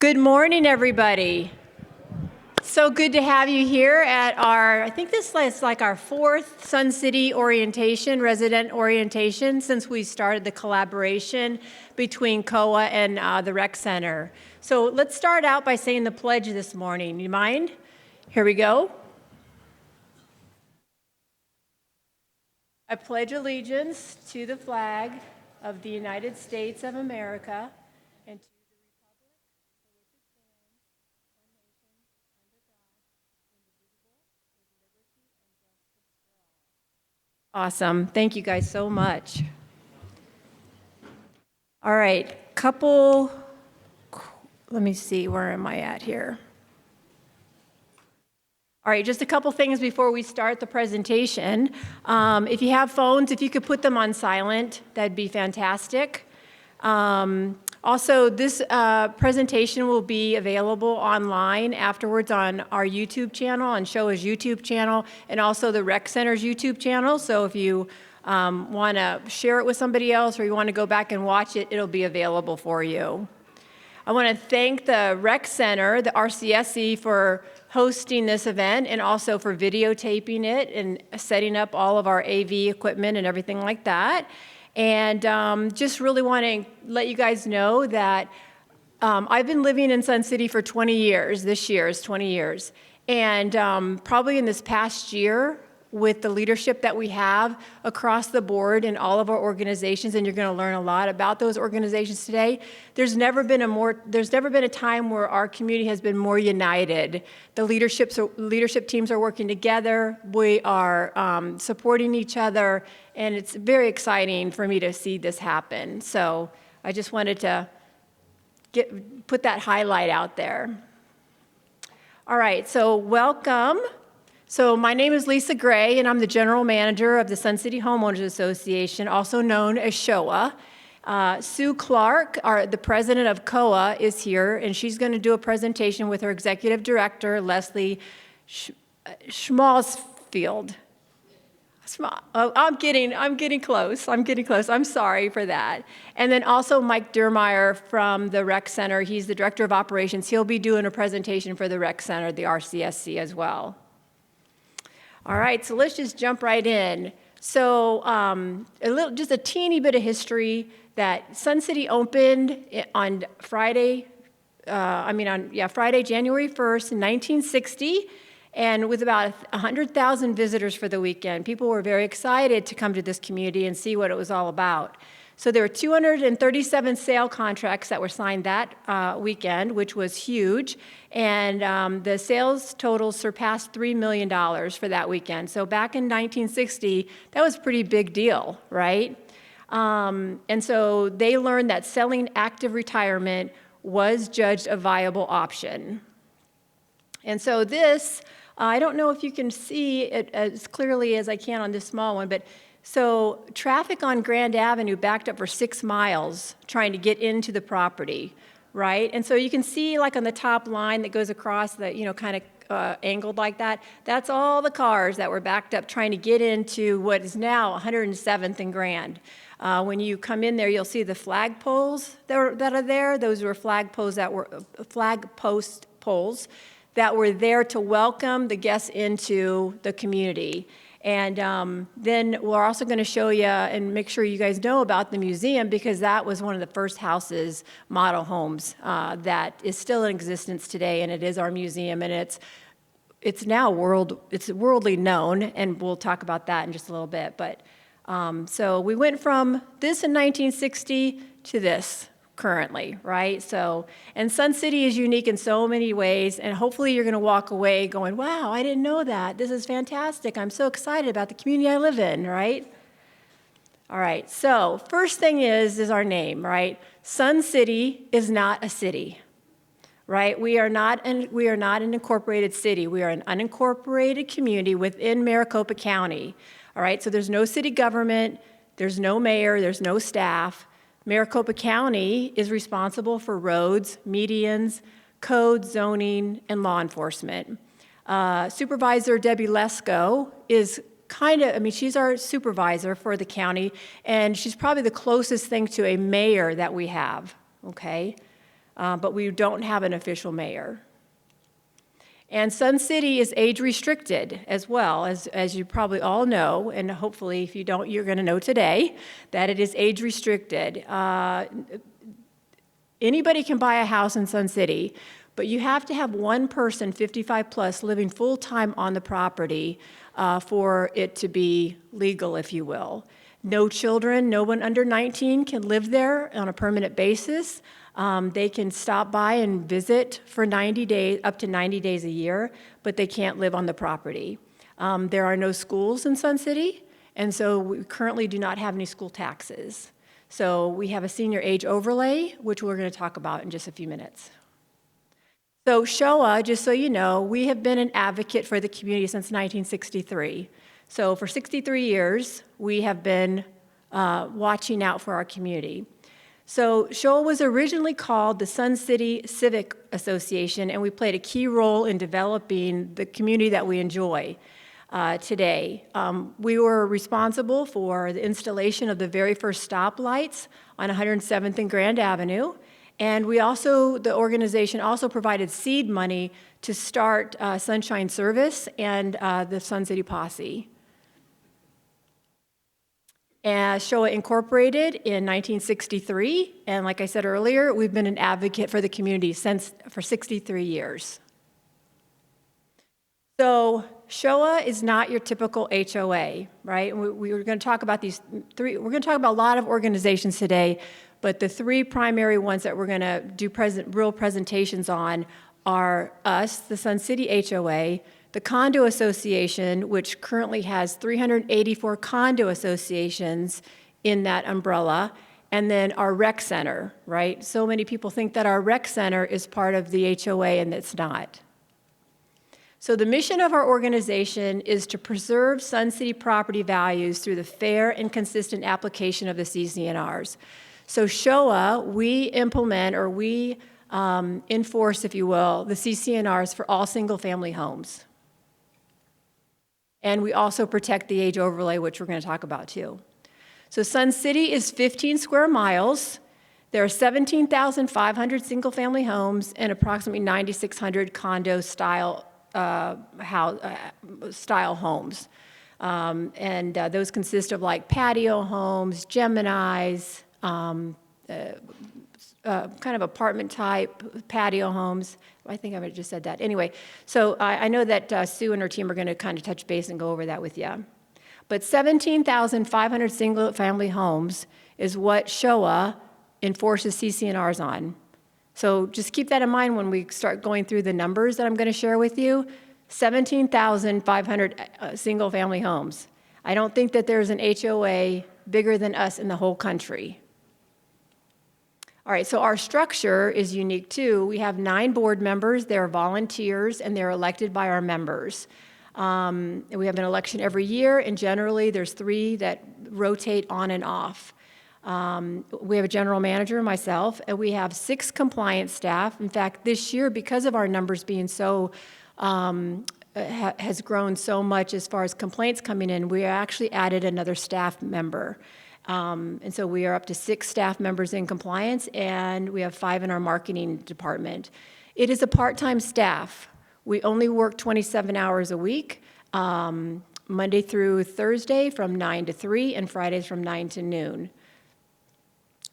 Good morning, everybody. So good to have you here at I think this is like our fourth Sun City orientation, resident orientation, since we started the collaboration between SCHOA and the Rec Center. So let's start out by saying the pledge this morning. You mind? Here we go. I pledge allegiance to the flag of the United States of America and to Awesome. Thank you guys so much. All right, let me see, where am I at here? All right, just a couple things before we start the presentation. If you have phones, if you could put them on silent, that'd be fantastic. Also, this presentation will be available online afterwards on our YouTube channel, on SCHOA's YouTube channel, and also the Rec Center's YouTube channel. So if you want to share it with somebody else or you want to go back and watch it, it'll be available for you. I want to thank the Rec Center, the RCSC, for hosting this event and also for videotaping it and setting up all of our AV equipment and everything like that. And just really want to let you guys know that I've been living in Sun City for 20 years. This year is 20 years. And probably in this past year, with the leadership that we have across the board in all of our organizations, and you're going to learn a lot about those organizations today, there's never been a time where our community has been more united. The leadership teams are working together. We are supporting each other, and it's very exciting for me to see this happen. So I just wanted to put that highlight out there. All right, so welcome. So my name is Lisa Gray, and I'm the general manager of the Sun City Homeowners Association, also known as SCHOA. Sue Clark, the president of SCHOA, is here, and she's going to do a presentation with her executive director, Leslie Schmalzfield. I'm getting close. I'm sorry for that. And then also Mike Dermeyer from the Rec Center. He's the director of operations. He'll be doing a presentation for the Rec Center, the RCSC, as well. All right, so let's just jump right in. So just a teeny bit of history that Sun City opened on Friday, January 1st, 1960, and with about 100,000 visitors for the weekend. People were very excited to come to this community and see what it was all about. So there were 237 sale contracts that were signed that weekend, which was huge. And the sales totals surpassed $3 million for that weekend. So back in 1960, that was a pretty big deal, right? And so they learned that selling active retirement was judged a viable option. And so this, I don't know if you can see it as clearly as I can on this small one, but so traffic on Grand Avenue backed up for 6 miles trying to get into the property, right? And so you can see, like on the top line that goes across the, kind of angled like that, that's all the cars that were backed up trying to get into what is now 107th and Grand. When you come in there, you'll see the flag poles that are there. Those were flag post poles that were there to welcome the guests into the community. And then we're also going to show you and make sure you guys know about the museum, because that was one of the first houses, model homes, that is still in existence today, and it is our museum, and it's now worldly known, and we'll talk about that in just a little bit. But so we went from this in 1960 to this currently, right? So, and Sun City is unique in so many ways, and hopefully you're going to walk away going, wow, I didn't know that. This is fantastic. I'm so excited about the community I live in, right? All right, so first thing is our name, right? Sun City is not a city, right? We are not an incorporated city. We are an unincorporated community within Maricopa County, all right? So there's no city government, there's no mayor, there's no staff. Maricopa County is responsible for roads, medians, code, zoning, and law enforcement. Supervisor Debbie Lesko is she's our supervisor for the county, and she's probably the closest thing to a mayor that we have, okay? but we don't have an official mayor. And Sun City is age restricted as well, as you probably all know, and hopefully if you don't, you're going to know today that it is age restricted. Anybody can buy a house in Sun City, but you have to have one person 55 plus living full-time on the property for it to be legal, if you will. No children, no one under 19 can live there on a permanent basis. They can stop by and visit for 90 days, up to 90 days a year, but they can't live on the property. There are no schools in Sun City, and so we currently do not have any school taxes. So we have a senior age overlay, which we're going to talk about in just a few minutes. So SCHOA, just so you know, we have been an advocate for the community since 1963. So for 63 years, we have been watching out for our community. So SCHOA was originally called the Sun City Civic Association, and we played a key role in developing the community that we enjoy today. We were responsible for the installation of the very first stoplights on 107th and Grand Avenue, and we also, the organization also provided seed money to start Sunshine Service and the Sun City Posse. SCHOA incorporated in 1963, and like I said earlier, we've been an advocate for the community for 63 years. So SCHOA is not your typical HOA, right? We were going to talk about these three. We're going to talk about a lot of organizations today, but the three primary ones that we're going to do real presentations on are us, the Sun City HOA, the Condo Association, which currently has 384 condo associations in that umbrella, and then our rec center, right? So many people think that our rec center is part of the HOA, and it's not. So the mission of our organization is to preserve Sun City property values through the fair and consistent application of the CC&Rs. So SCHOA, we implement, or we enforce, if you will, the CC&Rs for all single-family homes. And we also protect the age overlay, which we're going to talk about too. So Sun City is 15 square miles. There are 17,500 single-family homes and approximately 9,600 condo-style style homes. Those consist of like patio homes, Geminis, kind of apartment type patio homes. I think I just said that. Anyway, so I know that Sue and her team are going to kind of touch base and go over that with you. But 17,500 single-family homes is what SCHOA enforces CC&Rs on. So just keep that in mind when we start going through the numbers that I'm going to share with you. 17,500 single-family homes. I don't think that there's an HOA bigger than us in the whole country. All right, so our structure is unique too. We have 9 board members. They're volunteers, and they're elected by our members. We have an election every year, and generally there's 3 that rotate on and off. We have a general manager, myself, and we have 6 compliance staff. In fact, this year, because of our numbers being so, has grown so much as far as complaints coming in, we actually added another staff member. And so we are up to 6 staff members in compliance, and we have 5 in our marketing department. It is a part-time staff. We only work 27 hours a week, Monday through Thursday from 9 to 3, and Fridays from 9 to noon.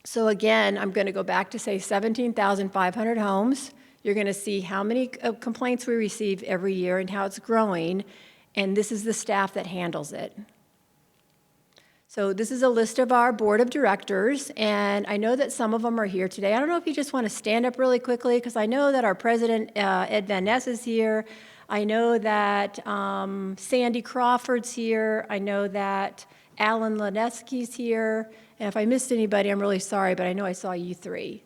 So again, I'm going to go back to say 17,500 homes. You're going to see how many complaints we receive every year and how it's growing, and this is the staff that handles it. So this is a list of our board of directors, and I know that some of them are here today. I don't know if you just want to stand up really quickly, because I know that our president, Ed Van Ness, is here. I know that Sandy Crawford's here. I know that Alan Lineski's here. And if I missed anybody, I'm really sorry, but I know I saw you 3.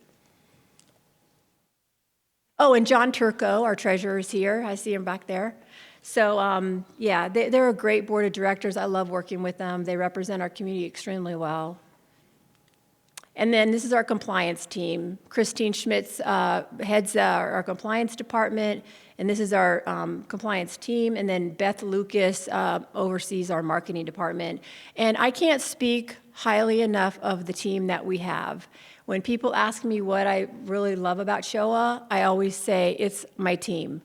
Oh, and John Turco, our treasurer, is here. I see him back there. So, yeah, they're a great board of directors. I love working with them. They represent our community extremely well. And then this is our compliance team. Christine Schmitz heads our compliance department, and this is our compliance team. And then Beth Lucas oversees our marketing department. And I can't speak highly enough of the team that we have. When people ask me what I really love about SCHOA, I always say it's my team.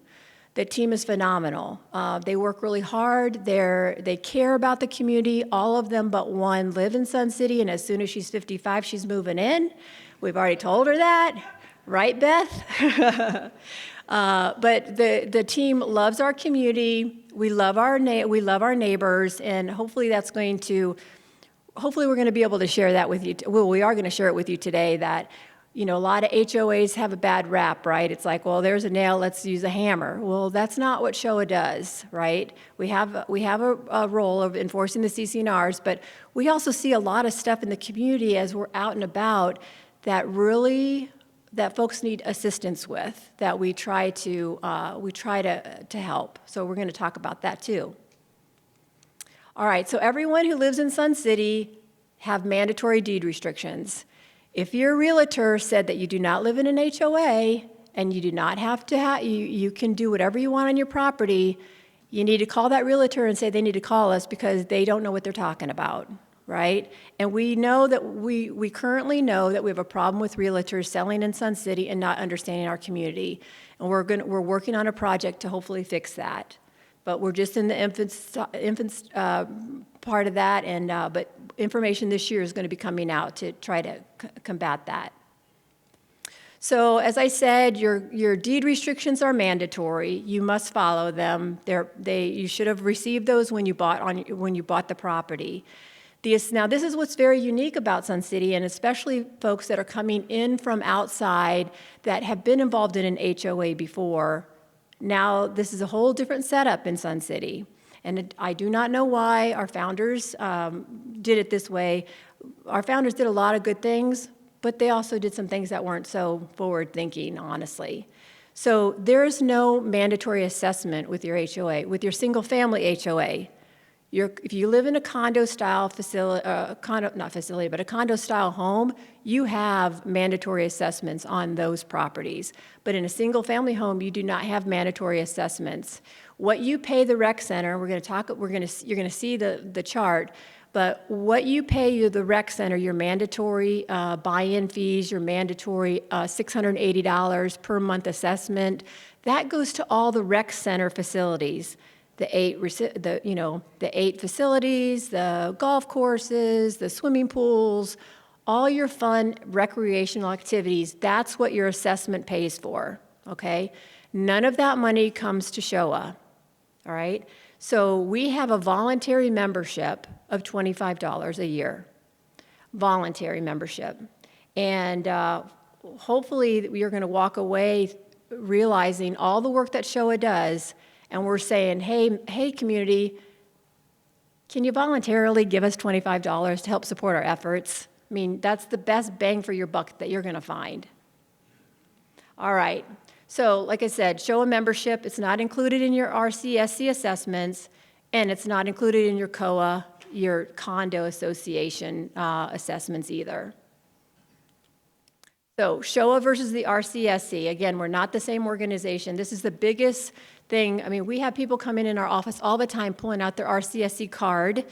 The team is phenomenal. They work really hard. They care about the community. All of them but one live in Sun City, and as soon as she's 55, she's moving in. We've already told her that. Right, Beth? But the team loves our community. We love our neighbors, and hopefully we're going to be able to share that with you. Well, we are going to share it with you today that, you know, a lot of HOAs have a bad rap, right? It's like, well, there's a nail, let's use a hammer. Well, that's not what SCHOA does, right? We have a role of enforcing the CC&Rs, but we also see a lot of stuff in the community as we're out and about that folks need assistance with, that we try to help. So we're going to talk about that too. All right, so everyone who lives in Sun City have mandatory deed restrictions. If your realtor said that you do not live in an HOA and you do not have to you can do whatever you want on your property, you need to call that realtor and say they need to call us because they don't know what they're talking about, right? And we know that we currently know that we have a problem with realtors selling in Sun City and not understanding our community. And we're working on a project to hopefully fix that. But we're just in the infants part of that, and but information this year is going to be coming out to try to combat that. So as I said, your deed restrictions are mandatory. You must follow them. You should have received those when you bought the property. Now this is what's very unique about Sun City, and especially folks that are coming in from outside that have been involved in an HOA before. Now, this is a whole different setup in Sun City, and I do not know why our founders did it this way. Our founders did a lot of good things, but they also did some things that weren't so forward-thinking, honestly. So there's no mandatory assessment with your HOA. With your single-family HOA, if you live in a condo-style facility, a condo-style home, you have mandatory assessments on those properties. But in a single-family home, you do not have mandatory assessments. What you pay the rec center, you're going to see the chart, but what you pay the rec center, your mandatory buy-in fees, your mandatory $680 per month assessment, that goes to all the rec center facilities. The eight facilities, the golf courses, the swimming pools, all your fun recreational activities, that's what your assessment pays for, okay? None of that money comes to SCHOA, all right? So we have a voluntary membership of $25 a year, voluntary membership. And hopefully you're gonna walk away realizing all the work that SCHOA does, and we're saying, hey, community, can you voluntarily give us $25 to help support our efforts? I mean, that's the best bang for your buck that you're going to find. All right. So, like I said, SCHOA membership, it's not included in your RCSC assessments, and it's not included in your COA, your condo association assessments either. So, SCHOA versus the RCSC. Again, we're not the same organization. This is the biggest thing. I mean, we have people come in our office all the time pulling out their RCSC card.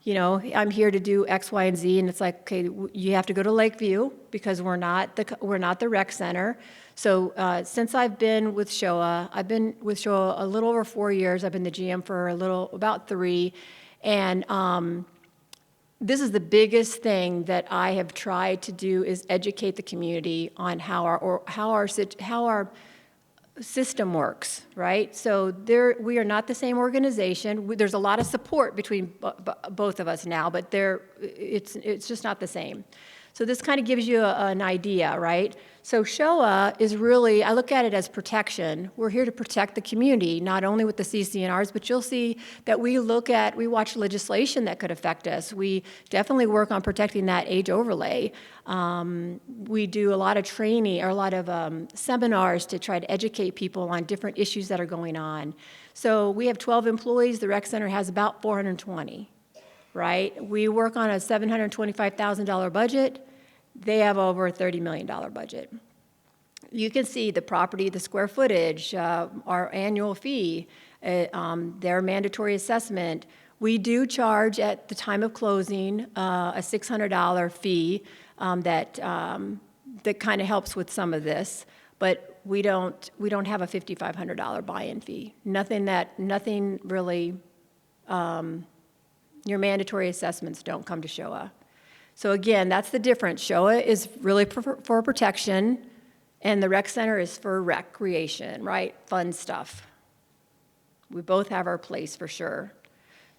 You know, I'm here to do X, Y, and Z, and it's like, okay, you have to go to Lakeview because we're not the rec center. So since I've been with SCHOA, I've been with SCHOA a little over 4 years. I've been the GM for about 3, and this is the biggest thing that I have tried to do is educate the community on how our system works, right? So we are not the same organization. There's a lot of support between both of us now, but it's just not the same. So this kind of gives you an idea, right? So SCHOA is really, I look at it as protection. We're here to protect the community, not only with the CC&Rs, but you'll see that we watch legislation that could affect us. We definitely work on protecting that age overlay. We do a lot of training or a lot of seminars to try to educate people on different issues that are going on. So we have 12 employees. The rec center has about 420. Right? We work on a $725,000 budget, They have over a $30 million budget. You can see the property, the square footage, our annual fee, their mandatory assessment. We do charge at the time of closing a $600 fee that kind of helps with some of this, but we don't have a $5,500 buy-in fee. Nothing really. Your mandatory assessments don't come to SCHOA. So again, that's the difference. SCHOA is really for protection, and the rec center is for recreation, right? Fun stuff. We both have our place for sure.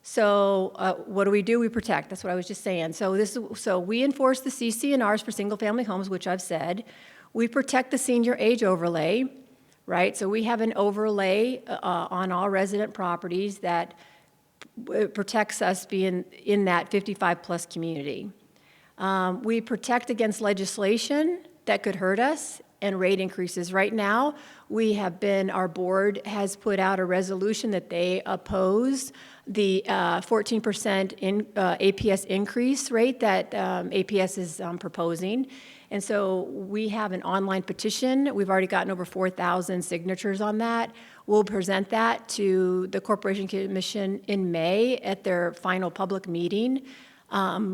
So what do? We protect. That's what I was just saying. So we enforce the CC&Rs for single-family homes, which I've said. We protect the senior age overlay, right? So we have an overlay on all resident properties that protects us being in that 55-plus community. We protect against legislation that could hurt us and rate increases. Right now, our board has put out a resolution that they oppose the 14% APS increase rate that APS is proposing. And so we have an online petition. We've already gotten over 4,000 signatures on that. We'll present that to the Corporation Commission in May at their final public meeting.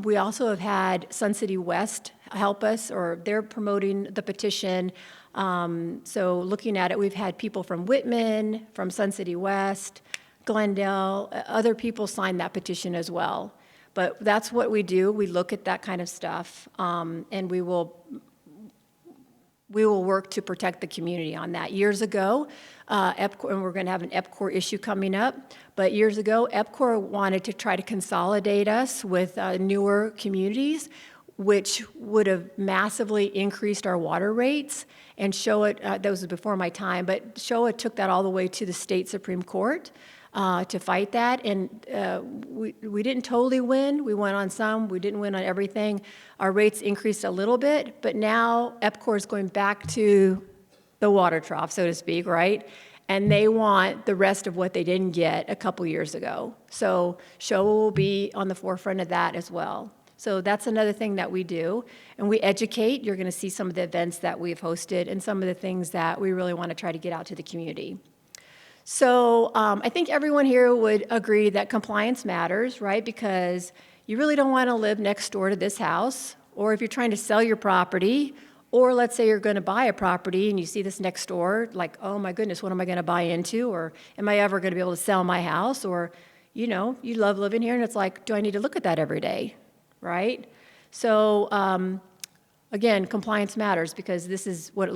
We also have had Sun City West help us, or they're promoting the petition. So looking at it, we've had people from Whitman, from Sun City West, Glendale, other people sign that petition as well. But that's what we do. We look at that kind of stuff, and we will work to protect the community on that. Years ago, EPCOR, and we're going to have an EPCOR issue coming up, but years ago, EPCOR wanted to try to consolidate us with newer communities, which would have massively increased our water rates, and SCHOA, that was before my time, but SCHOA took that all the way to the state Supreme Court to fight that, and we didn't totally win. We won on some, we didn't win on everything. Our rates increased a little bit, but now EPCOR is going back to the water trough, so to speak, right? And they want the rest of what they didn't get a couple years ago. So SCHOA will be on the forefront of that as well. So that's another thing that we do. And we educate. You're going to see some of the events that we've hosted and some of the things that we really want to try to get out to the community. So I think everyone here would agree that compliance matters, right? Because you really don't want to live next door to this house, or if you're trying to sell your property, or let's say you're going to buy a property and you see this next door, like, oh my goodness, what am I going to buy into? Or am I ever going to be able to sell my house? Or, you love living here and it's like, do I need to look at that every day, right? So again, compliance matters because this is what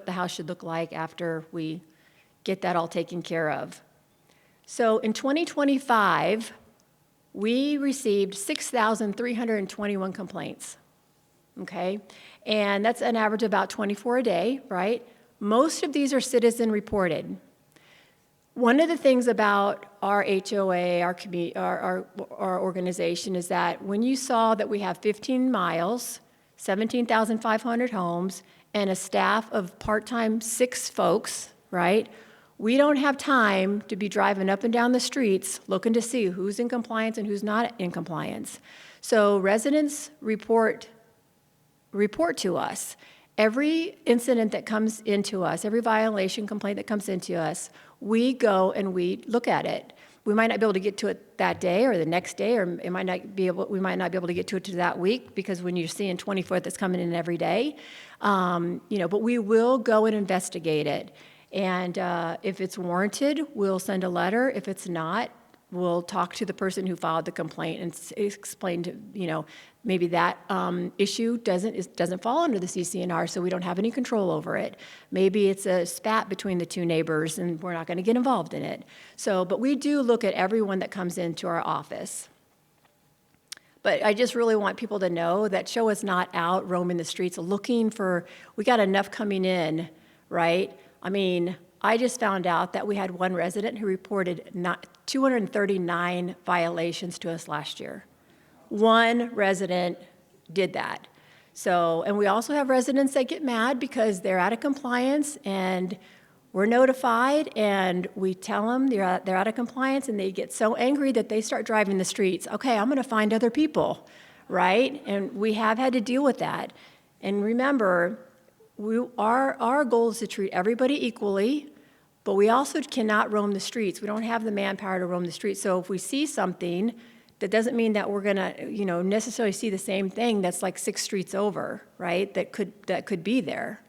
the house should look like after we get that all taken care of. So in 2025, we received 6,321 complaints, okay? And that's an average of about 24 a day, right? Most of these are citizen reported. One of the things about our HOA, our organization, is that when you saw that we have 15 miles, 17,500 homes, and a staff of part-time 6 folks, right? We don't have time to be driving up and down the streets looking to see who's in compliance and who's not in compliance. So residents report to us. Every incident that comes into us, every violation complaint that comes into us, we go and we look at it. We might not be able to get to it that day or the next day, or we might not be able to get to it that week, because when you're seeing 24 that's coming in every day, but we will go and investigate it. And if it's warranted, we'll send a letter. If it's not, we'll talk to the person who filed the complaint and explain to, maybe that issue doesn't fall under the CC&R, so we don't have any control over it. Maybe it's a spat between the 2 neighbors and we're not going to get involved in it. But we do look at everyone that comes into our office. But I just really want people to know that SCHOA is not out roaming the streets looking for, we got enough coming in, right? I mean, I just found out that we had one resident who reported 239 violations to us last year. One resident did that. And we also have residents that get mad because they're out of compliance and we're notified and we tell them they're out of compliance, and they get so angry that they start driving the streets. Okay, I'm going to find other people, right? And we have had to deal with that. And remember, our goal is to treat everybody equally, but we also cannot roam the streets. We don't have the manpower to roam the streets. So if we see something, that doesn't mean that we're gonna, necessarily see the same thing that's like 6 streets over, right? That could be there.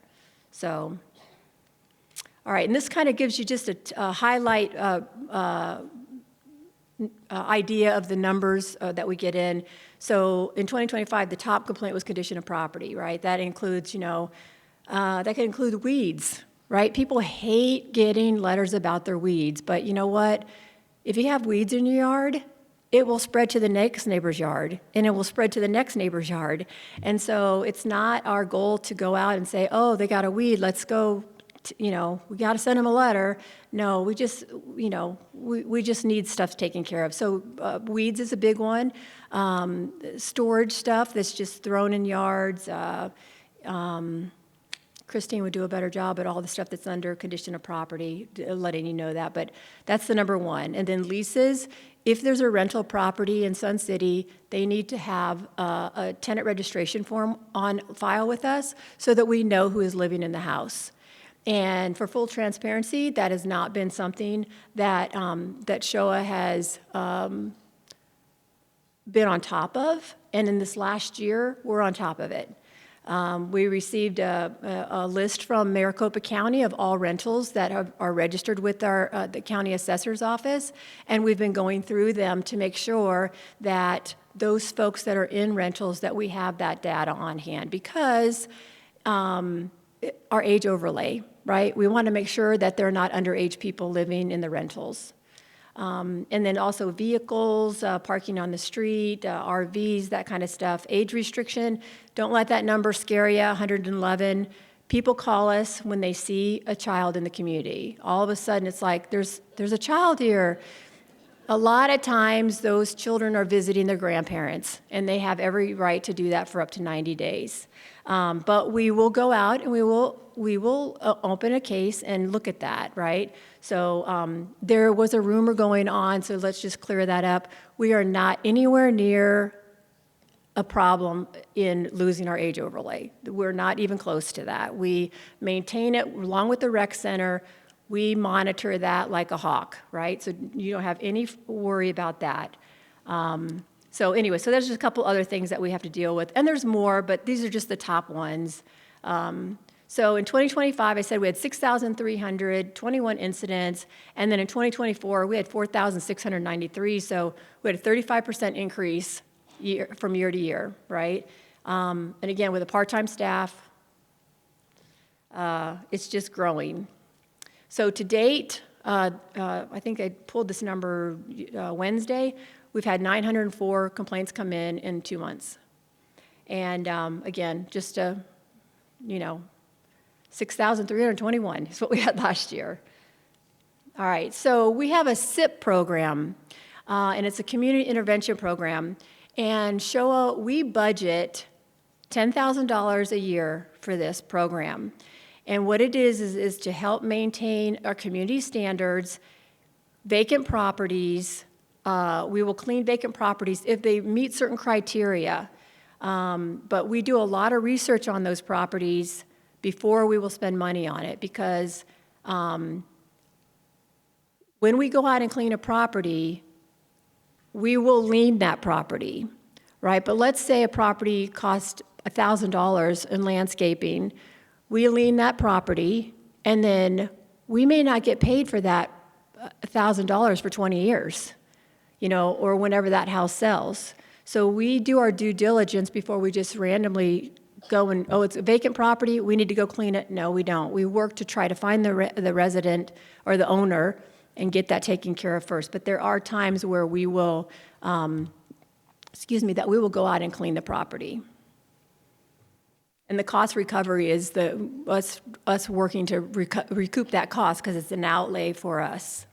So, all right, and this kind of gives you just a highlight idea of the numbers that we get in. So in 2025, the top complaint was condition of property, right? That includes, that can include weeds, right? People hate getting letters about their weeds, but you know what? If you have weeds in your yard, it will spread to the next neighbor's yard, and it will spread to the next neighbor's yard. And so it's not our goal to go out and say, oh, they got a weed, let's go, we got to send them a letter. No, we just, we just need stuff taken care of. So weeds is a big one. Storage stuff that's just thrown in yards. Christine would do a better job at all the stuff that's under condition of property, letting you know that, but that's the number one. And then leases, if there's a rental property in Sun City, they need to have a tenant registration form on file with us so that we know who is living in the house. And for full transparency, that has not been something that, that SCHOA has been on top of, and in this last year, we're on top of it. We received a list from Maricopa County of all rentals that are registered with the county assessor's office, and we've been going through them to make sure that those folks that are in rentals, that we have that data on hand, because our age overlay, right? We want to make sure that they're not underage people living in the rentals. And then also vehicles, parking on the street, RVs, that kind of stuff. Age restriction, don't let that number scare you, 111. People call us when they see a child in the community. All of a sudden, it's like, there's a child here. A lot of times, those children are visiting their grandparents, and they have every right to do that for up to 90 days. But we will go out and we will open a case and look at that, right? So there was a rumor going on, so let's just clear that up. We are not anywhere near a problem in losing our age overlay. We're not even close to that. We maintain it along with the rec center. We monitor that like a hawk, right? So you don't have any worry about that. So anyway, so there's just a couple other things that we have to deal with. And there's more, but these are just the top ones. So in 2025, I said we had 6,321 incidents. And then in 2024, we had 4,693. So we had a 35% increase from year to year, right? And again, with a part-time staff, it's just growing. So to date, I think I pulled this number Wednesday, we've had 904 complaints come in 2 months. And again, just 6,321 is what we had last year. All right, so we have a SIP program, and it's a community intervention program. And SCHOA, we budget $10,000 a year for this program. And what it is to help maintain our community standards, vacant properties. We will clean vacant properties if they meet certain criteria. But we do a lot of research on those properties before we will spend money on it, because when we go out and clean a property, we will lien that property, right? But let's say a property cost $1,000 in landscaping. We lien that property, and then we may not get paid for that $1,000 for 20 years, or whenever that house sells. So we do our due diligence before we just randomly go and, oh, it's a vacant property, we need to go clean it. No, we don't. We work to try to find the resident or the owner and get that taken care of first. But there are times where we will, that we will go out and clean the property. And the cost recovery is us working to recoup that cost, because it's an outlay for us.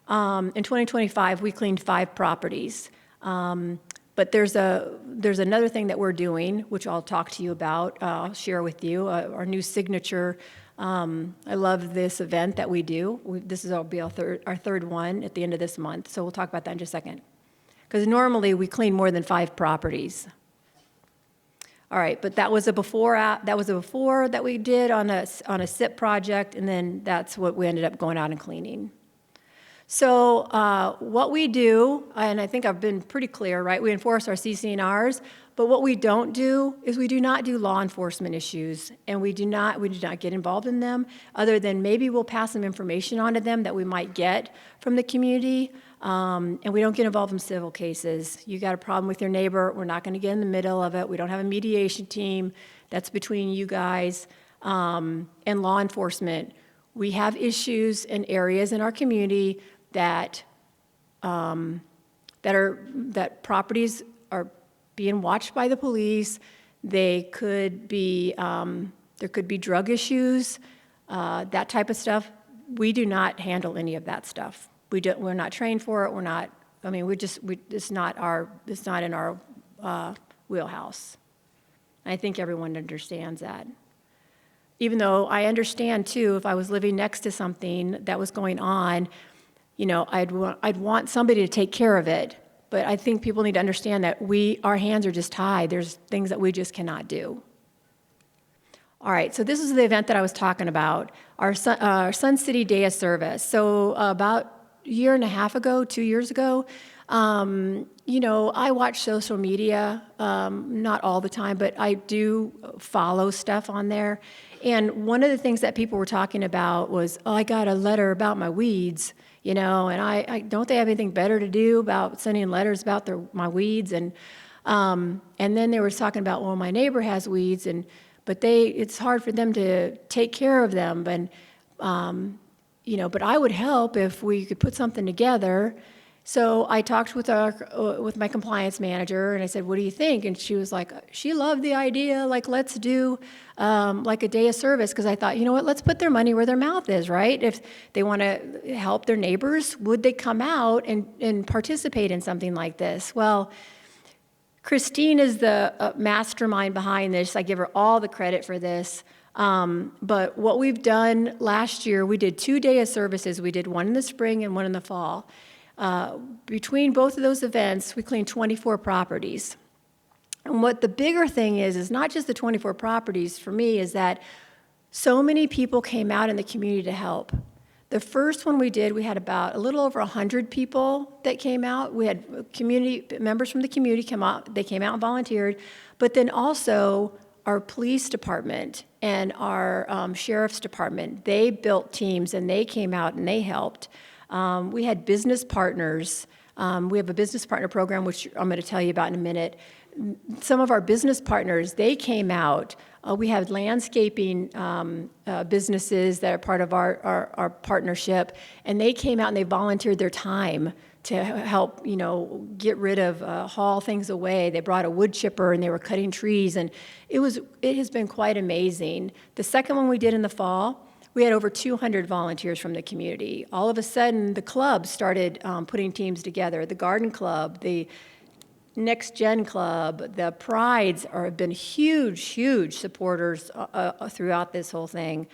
In 2025, we cleaned 5 properties. But there's another thing that we're doing, which I'll talk to you about, I'll share with you, our new signature. I love this event that we do. This will be our third one at the end of this month, so we'll talk about that in just a second. Because normally we clean more than 5 properties, All right, but that was a before that we did on a SIP project, and then that's what we ended up going out and cleaning. So what we do, and I think I've been pretty clear, right? We enforce our CC&Rs, but what we don't do is we do not do law enforcement issues, and we do not get involved in them, other than maybe we'll pass some information on to them that we might get from the community, and we don't get involved in civil cases. You got a problem with your neighbor, we're not gonna get in the middle of it. We don't have a mediation team. That's between you guys and law enforcement. We have issues in areas in our community that properties are being watched by the police. They could be there could be drug issues, that type of stuff. We do not handle any of that stuff. We're not trained for it. We're not. I mean, it's not in our wheelhouse. I think everyone understands that. Even though I understand too, if I was living next to something that was going on, you know, I'd want somebody to take care of it. But I think people need to understand that our hands are just tied. There's things that we just cannot do. All right, so this is the event that I was talking about, our Sun City Day of Service. So about a year and a half ago, 2 years ago, you know, I watch social media, not all the time, but I do follow stuff on there. And one of the things that people were talking about was, oh, I got a letter about my weeds, you know, and I don't they have anything better to do about sending letters about my weeds? And then they were talking about, well, my neighbor has weeds, but it's hard for them to take care of them. And, you know, but I would help if we could put something together. So I talked with my compliance manager, and I said, what do you think? And she was like, she loved the idea, like, let's do like a day of service, because I thought, you know what, let's put their money where their mouth is, right? If they want to help their neighbors, would they come out and participate in something like this? Well, Christine is the mastermind behind this. I give her all the credit for this. But what we've done last year, we did 2 days of services. We did one in the spring and one in the fall. Between both of those events, we cleaned 24 properties. And what the bigger thing is not just the 24 properties for me, is that so many people came out in the community to help. The first one we did, we had about a little over 100 people that came out. We had community members from the community come out. They came out and volunteered. But then also our police department and our sheriff's department, they built teams and they came out and they helped. We had business partners. We have a business partner program, which I'm going to tell you about in a minute. Some of our business partners, they came out. We have landscaping businesses that are part of our partnership, and they came out and they volunteered their time to help, you know, get rid of, haul things away. They brought a wood chipper and they were cutting trees, and it has been quite amazing. The second one we did in the fall, we had over 200 volunteers from the community. All of a sudden, the clubs started putting teams together. The Garden Club, the Next Gen Club, the Prides have been huge supporters throughout this whole thing.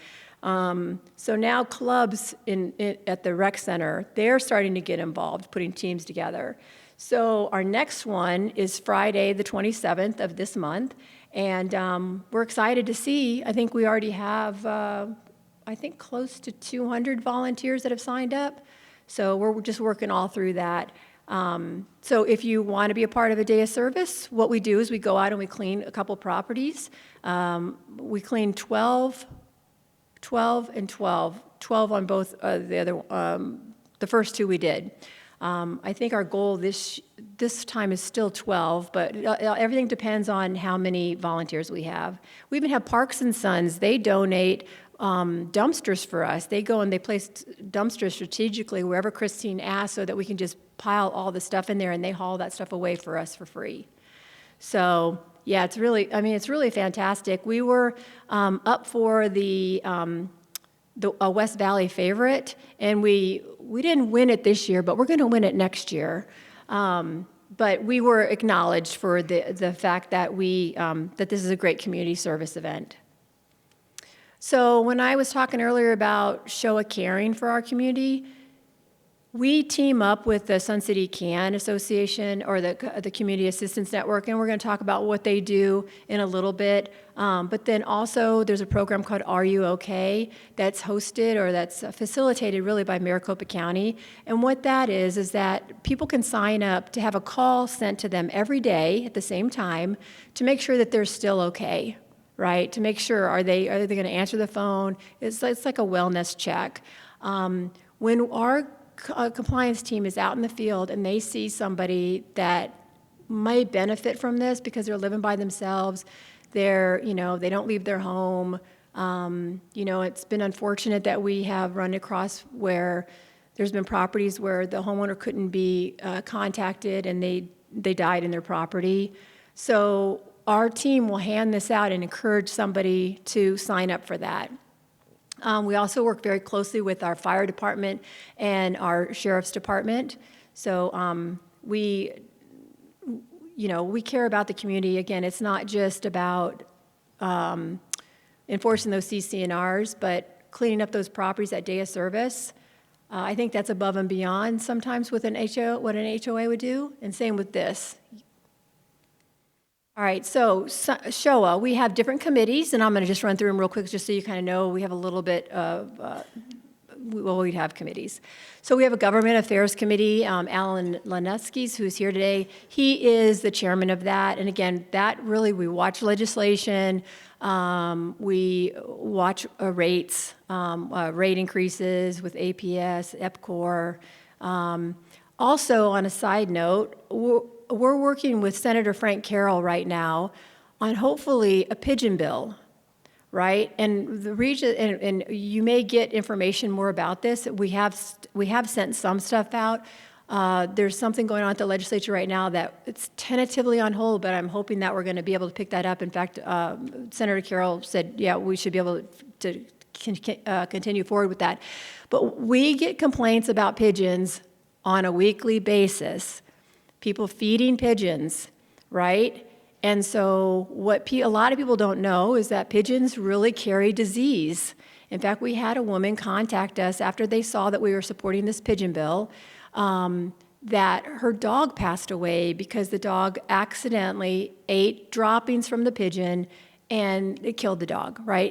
So now clubs at the rec center, they're starting to get involved, putting teams together. So our next one is Friday, the 27th of this month, and we're excited to see. I think we already have close to 200 volunteers that have signed up. So we're just working all through that. So if you want to be a part of a day of service, what we do is we go out and we clean a couple properties. We clean 12 and 12 on both the first two we did. I think our goal this time is still 12, but everything depends on how many volunteers we have. We even have Parks and Sons. They donate dumpsters for us. They go and they place dumpsters strategically wherever Christine asks, so that we can just pile all the stuff in there, and they haul that stuff away for us for free. So yeah, it's really fantastic. We were up for the West Valley favorite, and we didn't win it this year, but we're going to win it next year. But we were acknowledged for the fact that that this is a great community service event. So when I was talking earlier about SCHOA caring for our community, We team up with the Sun City CAN Association or the Community Assistance Network, and we're going to talk about what they do in a little bit. But then also there's a program called Are You OK? That's hosted or that's facilitated really by Maricopa County. And what that is that people can sign up to have a call sent to them every day at the same time to make sure that they're still okay, right? To make sure, are they going to answer the phone? It's like a wellness check. When our compliance team is out in the field and they see somebody that might benefit from this because they're living by themselves, they don't leave their home. It's been unfortunate that we have run across where there's been properties where the homeowner couldn't be contacted and they died in their property. So our team will hand this out and encourage somebody to sign up for that. We also work very closely with our fire department and our sheriff's department. So we care about the community. Again, it's not just about enforcing those CC&Rs, but cleaning up those properties at day of service. I think that's above and beyond sometimes with what an HOA would do, and same with this. All right, so SCHOA, we have different committees, and I'm going to just run through them real quick just so you kind of know we have a little bit of, we have committees. So we have a Government Affairs Committee, Alan Lanuskis, who's here today. He is the chairman of that, and again, we watch legislation, we watch rates, rate increases with APS, EPCOR. Also, on a side note, we're working with Senator Frank Carroll right now on hopefully a pigeon bill, right? And the region, and you may get information more about this. We have sent some stuff out. There's something going on at the legislature right now that it's tentatively on hold, but I'm hoping that we're going to be able to pick that up. In fact, Senator Carroll said, yeah, we should be able to continue forward with that. But we get complaints about pigeons on a weekly basis. People feeding pigeons, right? And so what a lot of people don't know is that pigeons really carry disease. In fact, we had a woman contact us after they saw that we were supporting this pigeon bill, that her dog passed away because the dog accidentally ate droppings from the pigeon and it killed the dog, right?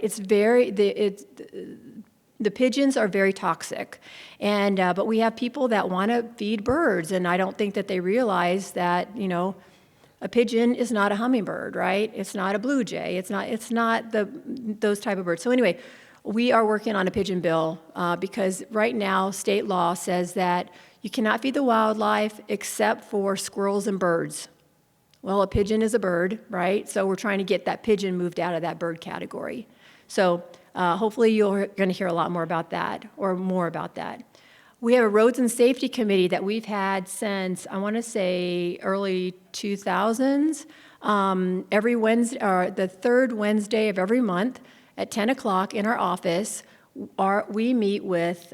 The pigeons are very toxic, and but we have people that want to feed birds, and I don't think that they realize that a pigeon is not a hummingbird, right? It's not a blue jay. It's not those type of birds. So anyway, we are working on a pigeon bill because right now state law says that you cannot feed the wildlife except for squirrels and birds. Well, a pigeon is a bird, right? So we're trying to get that pigeon moved out of that bird category. So hopefully you're going to hear a lot more about that, or more about that. We have a Roads and Safety Committee that we've had since, I want to say, early 2000s. Every Wednesday, or the third Wednesday of every month at 10 o'clock in our office, we meet with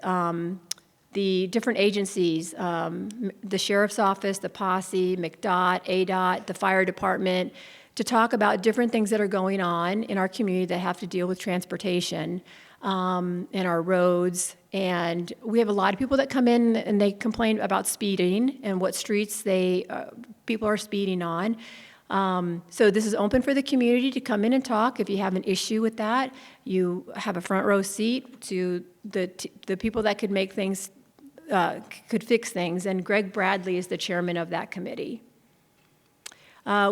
the different agencies, the Sheriff's Office, the Posse, McDOT, ADOT, the Fire Department, to talk about different things that are going on in our community that have to deal with transportation and our roads. And we have a lot of people that come in and they complain about speeding and what streets people are speeding on. So this is open for the community to come in and talk. If you have an issue with that, you have a front row seat to the people that could make things, could fix things. And Greg Bradley is the chairman of that committee.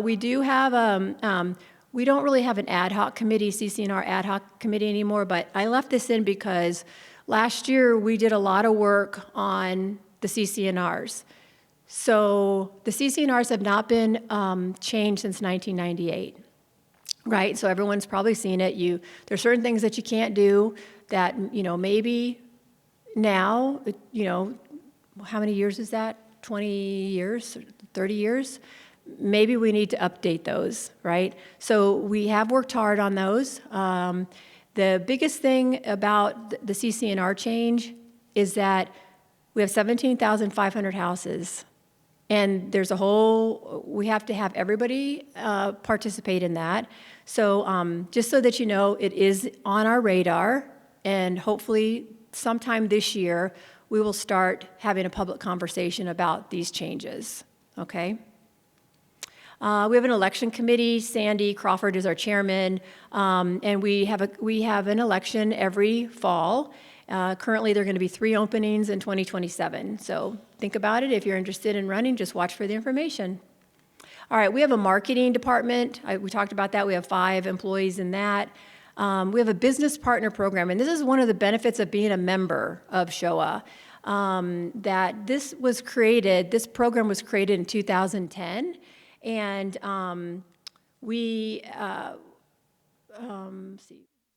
We do have, we don't really have an ad hoc committee, CC&R ad hoc committee anymore, but I left this in because last year we did a lot of work on the CC&Rs. So the CC&Rs have not been changed since 1998, right? So everyone's probably seen it. There's certain things that you can't do that, maybe now, how many years is that? 20 years, 30 years? Maybe we need to update those, right? So we have worked hard on those. The biggest thing about the CC&R change is that we have 17,500 houses, and we have to have everybody participate in that. So just so that you know, it is on our radar, and hopefully sometime this year, we will start having a public conversation about these changes, okay? We have an election committee. Sandy Crawford is our chairman, and we have an election every fall. Currently, there are going to be 3 openings in 2027. So think about it. If you're interested in running, just watch for the information. All right, we have a marketing department. We talked about that. We have 5 employees in that. We have a business partner program, and this is one of the benefits of being a member of SCHOA. That this program was created in 2010, and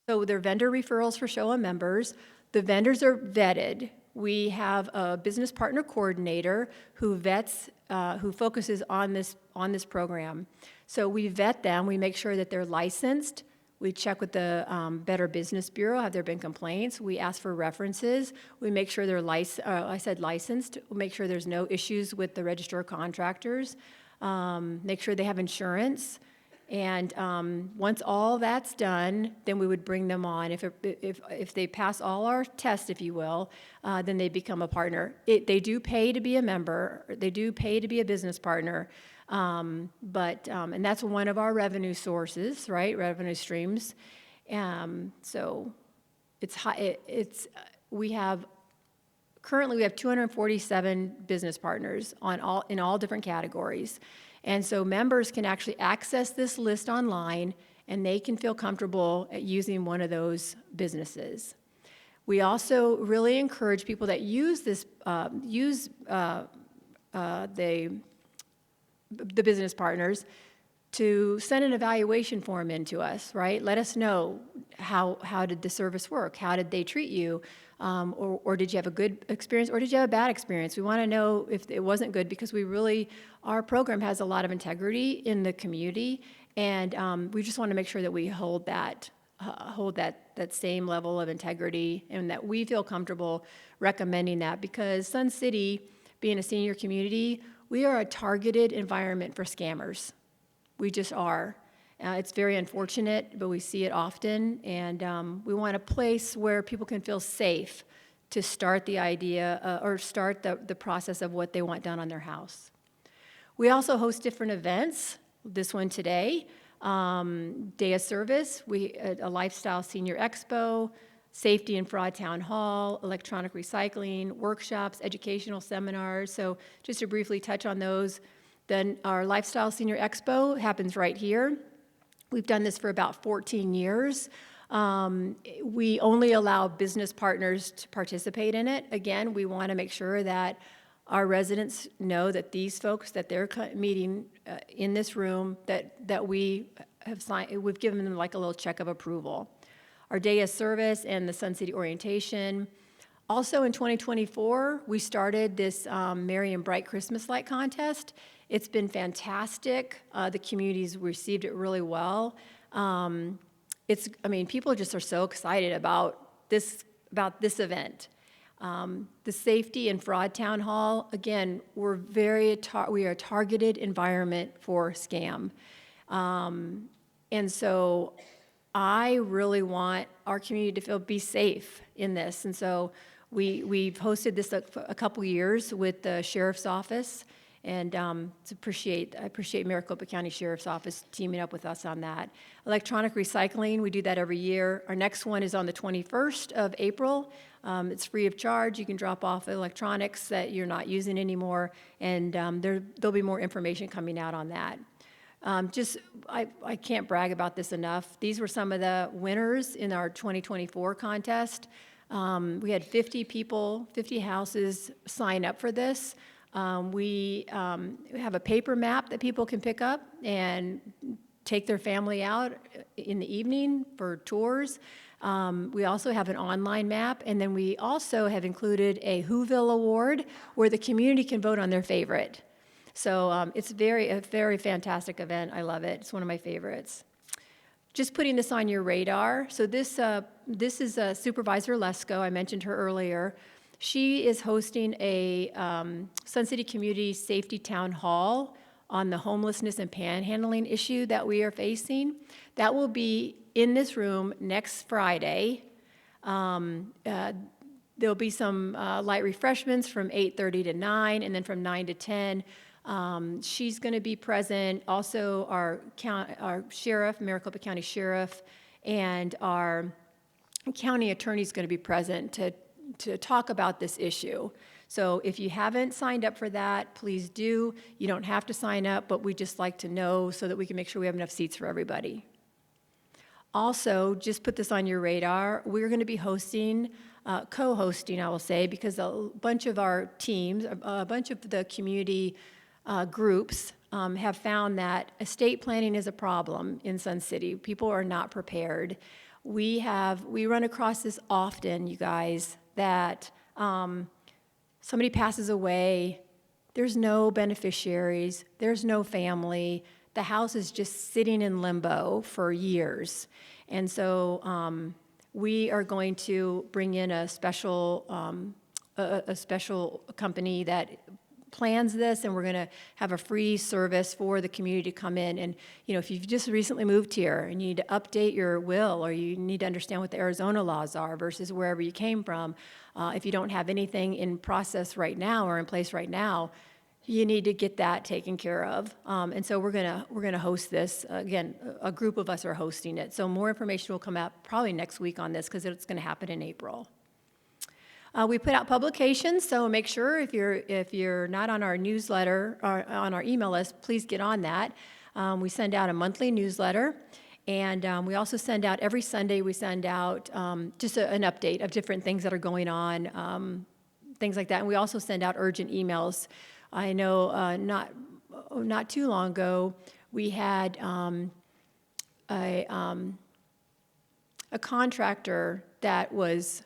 so they're vendor referrals for SCHOA members. The vendors are vetted. We have a business partner coordinator who vets, who focuses on this program. So we vet them. We make sure that they're licensed. We check with the Better Business Bureau. Have there been complaints? We ask for references. We make sure they're licensed. We make sure there's no issues with the register of contractors. Make sure they have insurance. And once all that's done, then we would bring them on. If they pass all our tests, if you will, then they become a partner. They do pay to be a member. They do pay to be a business partner. And that's one of our revenue sources, right? Revenue streams. So currently we have 247 business partners in all different categories. And so members can actually access this list online, and they can feel comfortable at using one of those businesses. We also really encourage people that use the business partners to send an evaluation form in to us, right? Let us know how did the service work? How did they treat you? Or did you have a good experience, or did you have a bad experience? We want to know if it wasn't good, because our program has a lot of integrity in the community, and we just want to make sure that we hold that same level of integrity, and that we feel comfortable recommending that, because Sun City, being a senior community, we are a targeted environment for scammers. We just are. It's very unfortunate, but we see it often, and we want a place where people can feel safe to start the idea or start the process of what they want done on their house. We also host different events. This one today, Day of Service, a Lifestyle Senior Expo, Safety and Fraud Town Hall, electronic recycling, workshops, educational seminars. So just to briefly touch on those, then our Lifestyle Senior Expo happens right here. We've done this for about 14 years. We only allow business partners to participate in it. Again, we want to make sure that our residents know that these folks that they're meeting in this room, that we have signed, we've given them like a little check of approval. Our Day of Service and the Sun City Orientation. Also in 2024, we started this Merry and Bright Christmas Light Contest. It's been fantastic. The community's received it really well. People just are so excited about this event. The Safety and Fraud Town Hall, again, we are a targeted environment for scam. And so I really want our community to be safe in this. And so we've hosted this a couple years with the Sheriff's Office, and I appreciate Maricopa County Sheriff's Office teaming up with us on that. Electronic recycling, we do that every year. Our next one is on the 21st of April. It's free of charge. You can drop off electronics that you're not using anymore, and there'll be more information coming out on that. I can't brag about this enough. These were some of the winners in our 2024 contest. We had 50 people, 50 houses sign up for this. We have a paper map that people can pick up and take their family out in the evening for tours. We also have an online map, and then we also have included a Whoville Award where the community can vote on their favorite. So it's a very fantastic event. I love it. It's one of my favorites. Just putting this on your radar. So this is Supervisor Lesko. I mentioned her earlier. She is hosting a Sun City Community Safety Town Hall on the homelessness and panhandling issue that we are facing. That will be in this room next Friday. There'll be some light refreshments from 8:30 to 9, and then from 9 to 10. She's going to be present. Also, our sheriff, Maricopa County Sheriff, and our county attorney is going to be present to talk about this issue. So if you haven't signed up for that, please do. You don't have to sign up, but we just like to know so that we can make sure we have enough seats for everybody. Also, just put this on your radar. We're going to be hosting, co-hosting, I will say, because a bunch of our teams, a bunch of the community groups have found that estate planning is a problem in Sun City. People are not prepared. We run across this often, you guys, that somebody passes away, there's no beneficiaries, there's no family, the house is just sitting in limbo for years. And so we are going to bring in a special company that plans this, and we're going to have a free service for the community to come in. And if you've just recently moved here and you need to update your will, or you need to understand what the Arizona laws are versus wherever you came from, if you don't have anything in process right now or in place right now, you need to get that taken care of. And so we're gonna host this. Again, a group of us are hosting it. So more information will come out probably next week on this because it's gonna happen in April. We put out publications, so make sure if you're not on our newsletter or on our email list, please get on that. We send out a monthly newsletter, and we also send out every Sunday. We send out just an update of different things that are going on, things like that. And we also send out urgent emails. I know not too long ago we had a contractor that was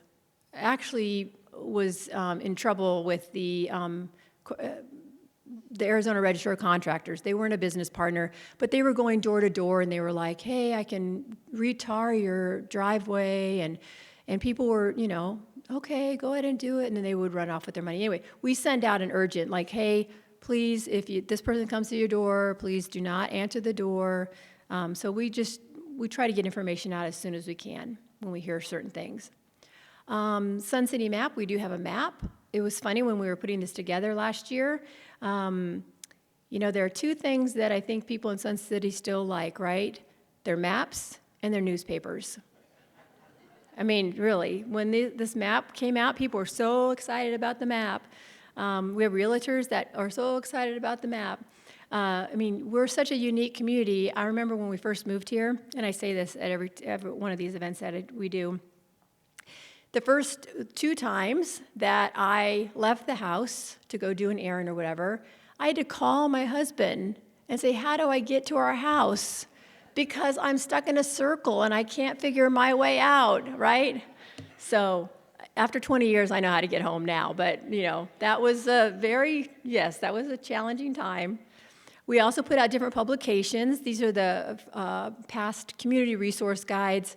in trouble with the Arizona Register of Contractors. They weren't a business partner, but they were going door to door, and they were like, "Hey, I can retar your driveway," and people were, okay, go ahead and do it, and then they would run off with their money. Anyway, we send out an urgent, like, "Hey, please, if this person comes to your door, please do not answer the door." So we try to get information out as soon as we can when we hear certain things. Sun City map, we do have a map. It was funny when we were putting this together last year. There are two things that I think people in Sun City still like, right? Their maps and their newspapers. I mean, really, when this map came out, people were so excited about the map. We have realtors that are so excited about the map. We're such a unique community. I remember when we first moved here, and I say this at every one of these events that we do, the first 2 times that I left the house to go do an errand or whatever, I had to call my husband and say, "How do I get to our house? Because I'm stuck in a circle and I can't figure my way out," right? So after 20 years, I know how to get home now. But, that was that was a challenging time. We also put out different publications. These are the past community resource guides.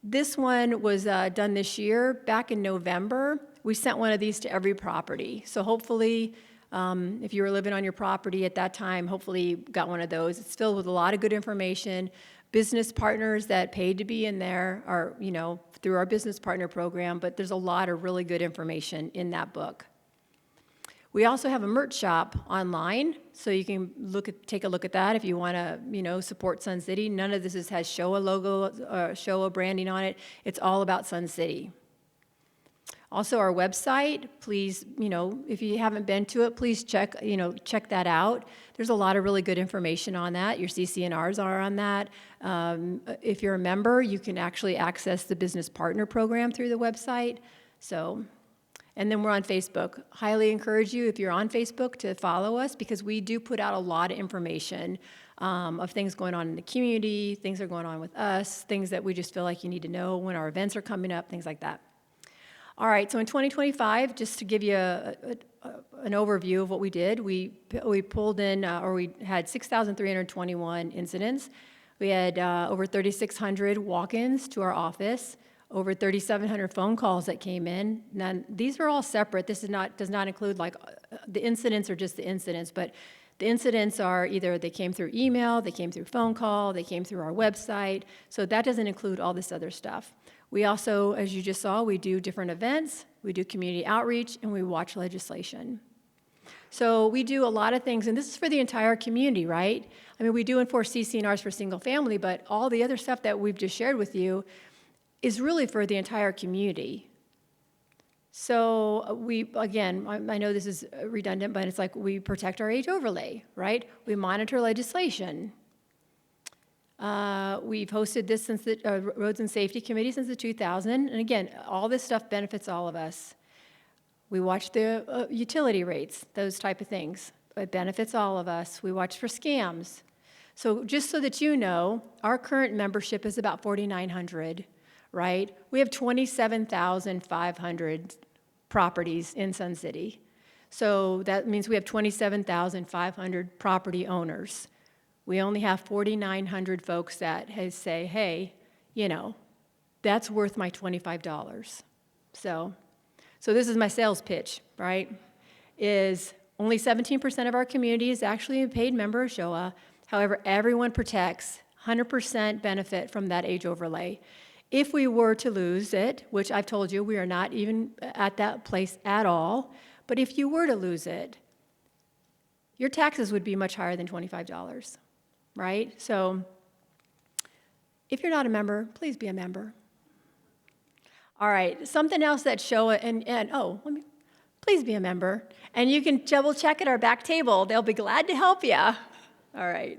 This one was done this year. Back in November, we sent one of these to every property. So hopefully, if you were living on your property at that time, hopefully you got one of those. It's filled with a lot of good information. Business partners that paid to be in there are, through our business partner program, but there's a lot of really good information in that book. We also have a merch shop online, so you can take a look at that if you want to, support Sun City. None of this has SCHOA logo, SCHOA branding on it. It's all about Sun City. Also, our website, please, if you haven't been to it, please check that out. There's a lot of really good information on that. Your CC&Rs are on that. If you're a member, you can actually access the business partner program through the website. And then we're on Facebook. Highly encourage you, if you're on Facebook, to follow us, because we do put out a lot of information of things going on in the community, things that are going on with us, things that we just feel like you need to know when our events are coming up, things like that. All right, so in 2025, just to give you an overview of what we did, we pulled in, we had 6,321 incidents. We had over 3,600 walk-ins to our office. Over 3,700 phone calls that came in. Now, these are all separate. This does not include the incidents are just the incidents, but the incidents are either they came through email, they came through phone call, they came through our website. So that doesn't include all this other stuff. We also, as you just saw, we do different events. we do community outreach, and we watch legislation. So we do a lot of things, and this is for the entire community, right? I mean, we do enforce CC&Rs for single family, but all the other stuff that we've just shared with you is really for the entire community. So we, again, I know this is redundant, but it's like we protect our age overlay, right? We monitor legislation. We've hosted this since the Roads and Safety Committee since the 2000, and again, all this stuff benefits all of us. We watch the utility rates, those type of things. It benefits all of us. We watch for scams. So just so that you know, our current membership is about 4,900, right? We have 27,500 properties in Sun City. So that means we have 27,500 property owners. We only have 4,900 folks that say, hey, you know, that's worth my $25. So this is my sales pitch, right? Is only 17% of our community is actually a paid member of SCHOA. However, everyone protects 100% benefit from that age overlay. If we were to lose it, which I've told you, we are not even at that place at all, but if you were to lose it, your taxes would be much higher than $25, right? So if you're not a member, please be a member. All right, something else that SCHOA, please be a member. And you can double check at our back table. They'll be glad to help you. All right.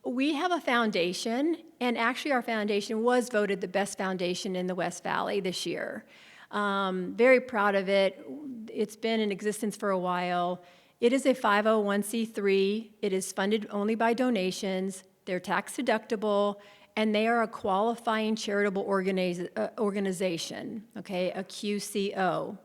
We have a foundation, and actually our foundation was voted the best foundation in the West Valley this year. Very proud of it. It's been in existence for a while. It is a 501c3. It is funded only by donations. They're tax deductible, and they are a qualifying charitable organization, okay, a QCO.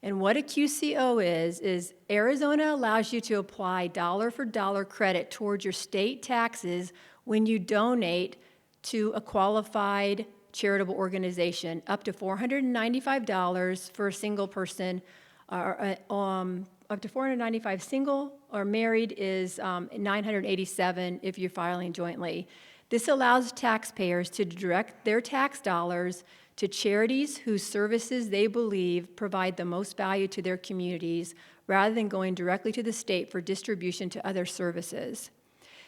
And what a QCO is Arizona allows you to apply dollar for dollar credit towards your state taxes when you donate to a qualified charitable organization, up to $495 for a single person, up to $495 single, or married is $987 if you're filing jointly. This allows taxpayers to direct their tax dollars to charities whose services they believe provide the most value to their communities, rather than going directly to the state for distribution to other services.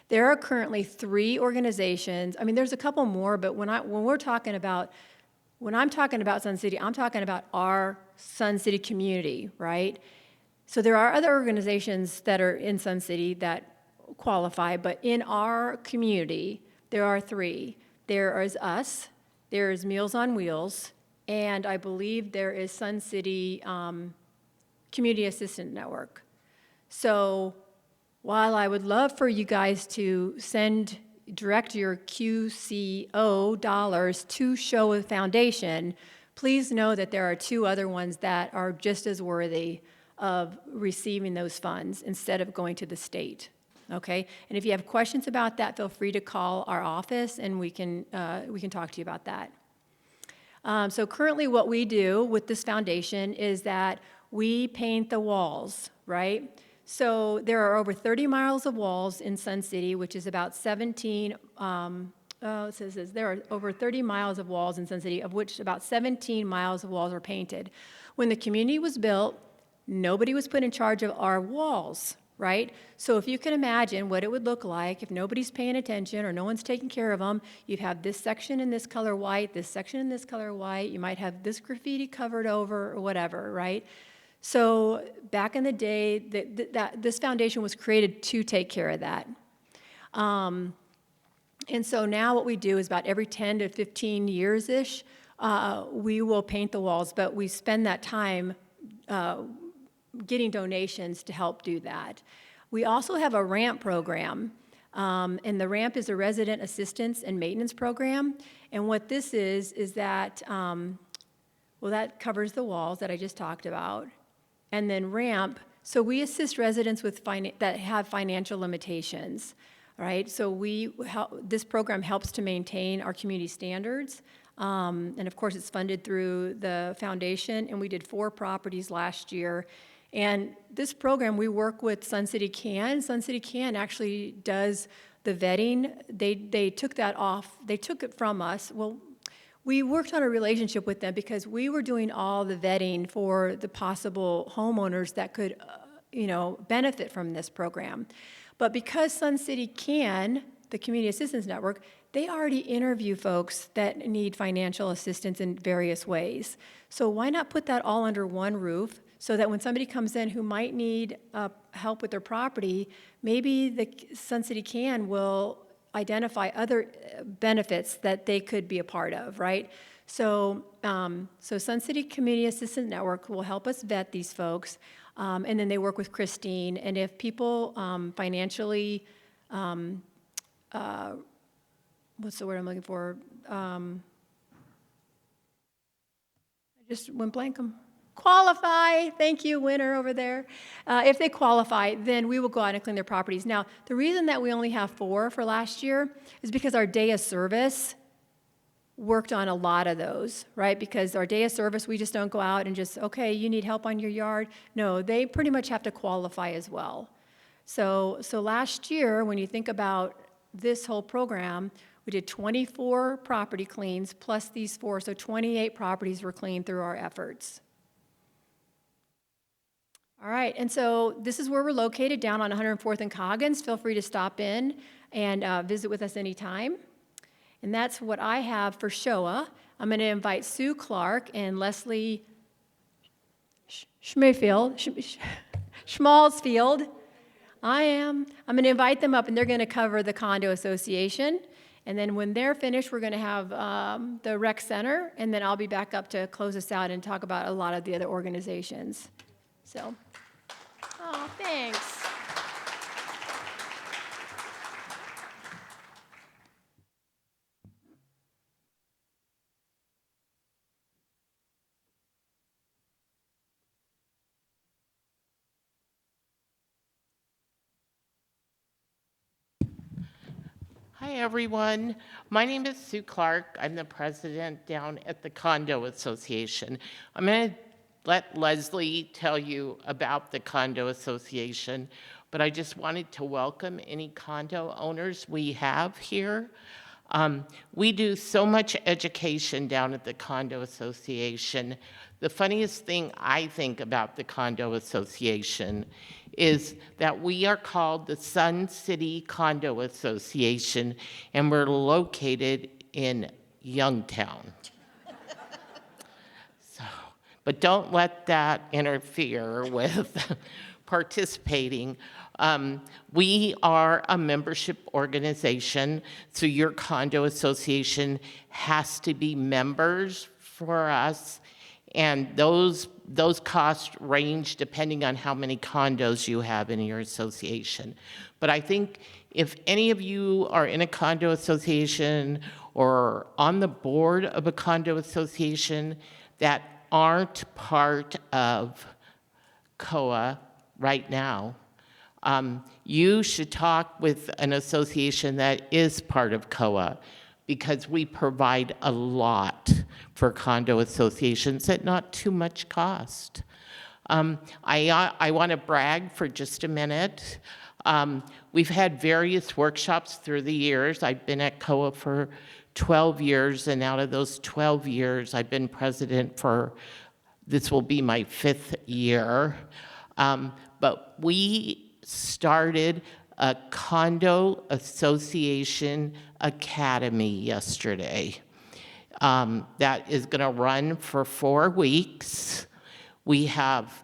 There are currently 3 organizations. I mean, there's a couple more, but when I'm talking about Sun City, I'm talking about our Sun City community, right? So there are other organizations that are in Sun City that qualify, but in our community, there are 3. There is us, there is Meals on Wheels, and I believe there is Sun City Community Assistance Network. So while I would love for you guys to direct your QCO dollars to SCHOA Foundation, please know that there are 2 other ones that are just as worthy of receiving those funds instead of going to the state. Okay, and if you have questions about that, feel free to call our office, and we can talk to you about that. So currently, what we do with this foundation is that we paint the walls, right? So there are over 30 miles of walls in Sun City, which is about 17. It says there are over 30 miles of walls in Sun City, of which about 17 miles of walls are painted. When the community was built, nobody was put in charge of our walls, right? So if you can imagine what it would look like if nobody's paying attention or no one's taking care of them, you'd have this section in this color white, this section in this color white, you might have this graffiti covered over or whatever, right? So back in the day, this foundation was created to take care of that. And so now what we do is about every 10 to 15 years-ish, we will paint the walls, but we spend that time getting donations to help do that. We also have a RAMP program, and the RAMP is a resident assistance and maintenance program. And what this is that, that covers the walls that I just talked about. And then RAMP, so we assist residents with that have financial limitations, right? So this program helps to maintain our community standards. And of course, it's funded through the foundation, and we did 4 properties last year. And this program, we work with Sun City CAN. Sun City CAN actually does the vetting. They took that off. They took it from us. Well, We worked on a relationship with them because we were doing all the vetting for the possible homeowners that could, benefit from this program. But because Sun City can, the Community Assistance Network, they already interview folks that need financial assistance in various ways. So why not put that all under one roof so that when somebody comes in who might need help with their property, maybe the Sun City Can will identify other benefits that they could be a part of, right? So, Sun City Community Assistance Network will help us vet these folks, and then they work with Christine. And if people financially, what's the word I'm looking for? I just went blank. Qualify. Thank you, winner over there. If they qualify, then we will go out and clean their properties. Now, the reason that we only have 4 for last year is because our day of service worked on a lot of those, right? Because our day of service, we just don't go out and just, okay, you need help on your yard. No, they pretty much have to qualify as well. So last year, when you think about this whole program, we did 24 property cleans plus these 4, so 28 properties were cleaned through our efforts. All right, and so this is where we're located, down on 104th and Coggins. Feel free to stop in and visit with us anytime. And that's what I have for SCHOA. I'm going to invite Sue Clark and Leslie Schmalzfield. I'm going to invite them up, and they're going to cover the condo association. And then when they're finished, we're going to have the rec center, and then I'll be back up to close us out and talk about a lot of the other organizations. So, oh, thanks. Hi, everyone. My name is Sue Clark. I'm the president down at the Condo Association. I'm going to let Leslie tell you about the Condo Association, but I just wanted to welcome any condo owners we have here. We do so much education down at the Condo Association. The funniest thing I think about the Condo Association is that we are called the Sun City Condo Association, and we're located in Youngtown. But don't let that interfere with participating. We are a membership organization, so your condo association has to be members for us, and those costs range depending on how many condos you have in your association. But I think if any of you are in a condo association or on the board of a condo association that aren't part of SCHOA right now, you should talk with an association that is part of SCHOA, because we provide a lot for condo associations at not too much cost. I want to brag for just a minute. We've had various workshops through the years. I've been at SCHOA for 12 years, and out of those 12 years, I've been president for, this will be my 5th year. But we started a condo association academy yesterday that is going to run for 4 weeks. We have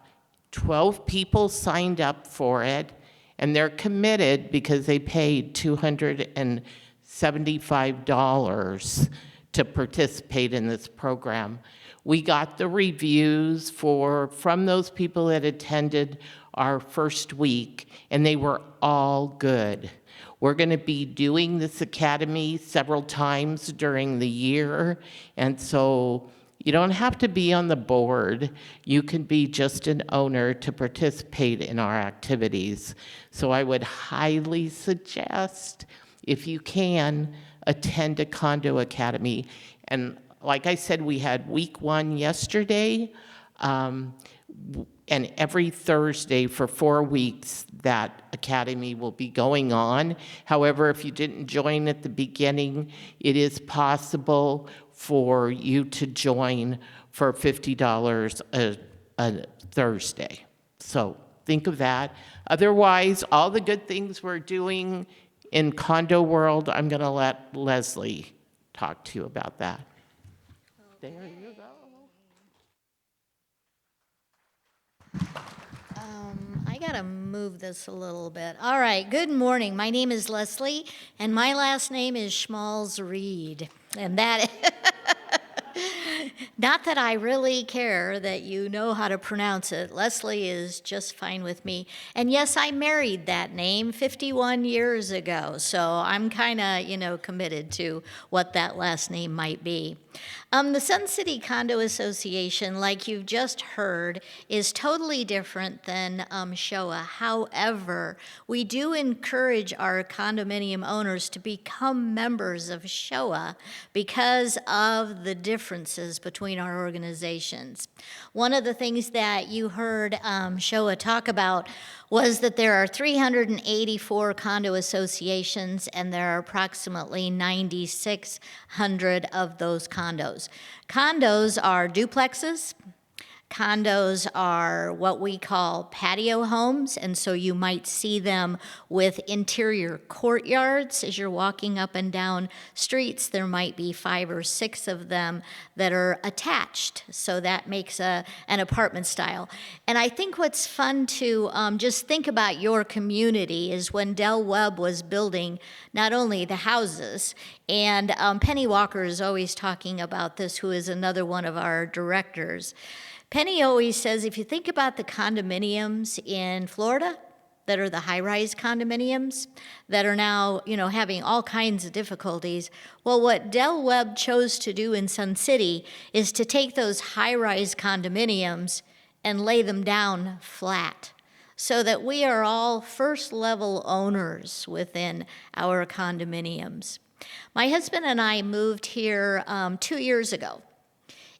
12 people signed up for it, and they're committed because they paid $275 to participate in this program. We got the reviews from those people that attended our first week, and they were all good. We're going to be doing this academy several times during the year, and so you don't have to be on the board. You can be just an owner to participate in our activities. So I would highly suggest, if you can, attend a condo academy. And like I said, we had week 1 yesterday. And every Thursday for 4 weeks, that academy will be going on. However, if you didn't join at the beginning, it is possible for you to join for $50 a Thursday. So think of that. Otherwise, all the good things we're doing in condo world, I'm going to let Leslie talk to you about that. There you go. I gotta move this a little bit. All right, good morning. My name is Leslie, and my last name is Schmalz Reed. And that, not that I really care that you know how to pronounce it. Leslie is just fine with me. And yes, I married that name 51 years ago, so I'm kind of, committed to what that last name might be. The Sun City Condo Association, like you've just heard, is totally different than SCHOA. However, we do encourage our condominium owners to become members of SCHOA because of the differences between our organizations. One of the things that you heard SCHOA talk about was that there are 384 condo associations, and there are approximately 9,600 of those condos. Condos are duplexes. Condos are what we call patio homes, and so you might see them with interior courtyards. As you're walking up and down streets, there might be 5 or 6 of them that are attached, so that makes an apartment style. And I think what's fun to just think about your community is when Del Webb was building not only the houses, and Penny Walker is always talking about this, who is another one of our directors. Penny always says, if you think about the condominiums in Florida that are the high-rise condominiums that are now, having all kinds of difficulties, well, what Del Webb chose to do in Sun City is to take those high-rise condominiums and lay them down flat so that we are all first-level owners within our condominiums. My husband and I moved here 2 years ago.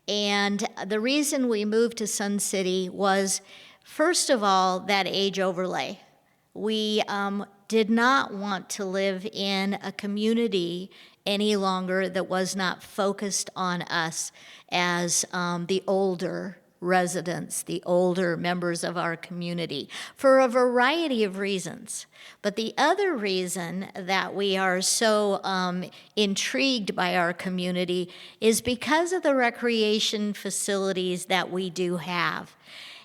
And the reason we moved to Sun City was, first of all, that age overlay. We did not want to live in a community any longer that was not focused on us as the older residents, the older members of our community, for a variety of reasons. But the other reason that we are so intrigued by our community is because of the recreation facilities that we do have.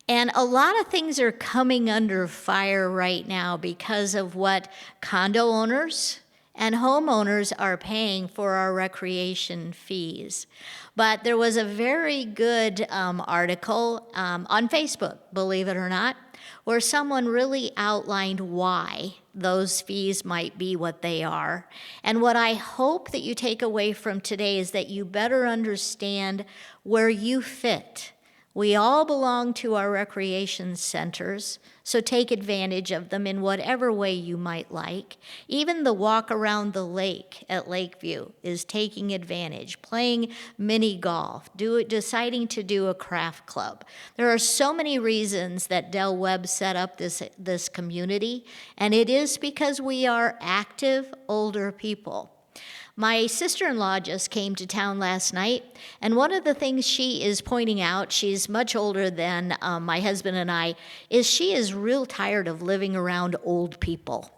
And a lot of things are coming under fire right now because of what condo owners and homeowners are paying for our recreation fees. But there was a very good article on Facebook, believe it or not, where someone really outlined why those fees might be what they are. And what I hope that you take away from today is that you better understand where you fit. We all belong to our recreation centers, so take advantage of them in whatever way you might like. Even the walk around the lake at Lakeview is taking advantage, playing mini golf, deciding to do a craft club. There are so many reasons that Del Webb set up this community, and it is because we are active, older people. My sister-in-law just came to town last night, and one of the things she is pointing out, she's much older than my husband and I, is she is real tired of living around old people.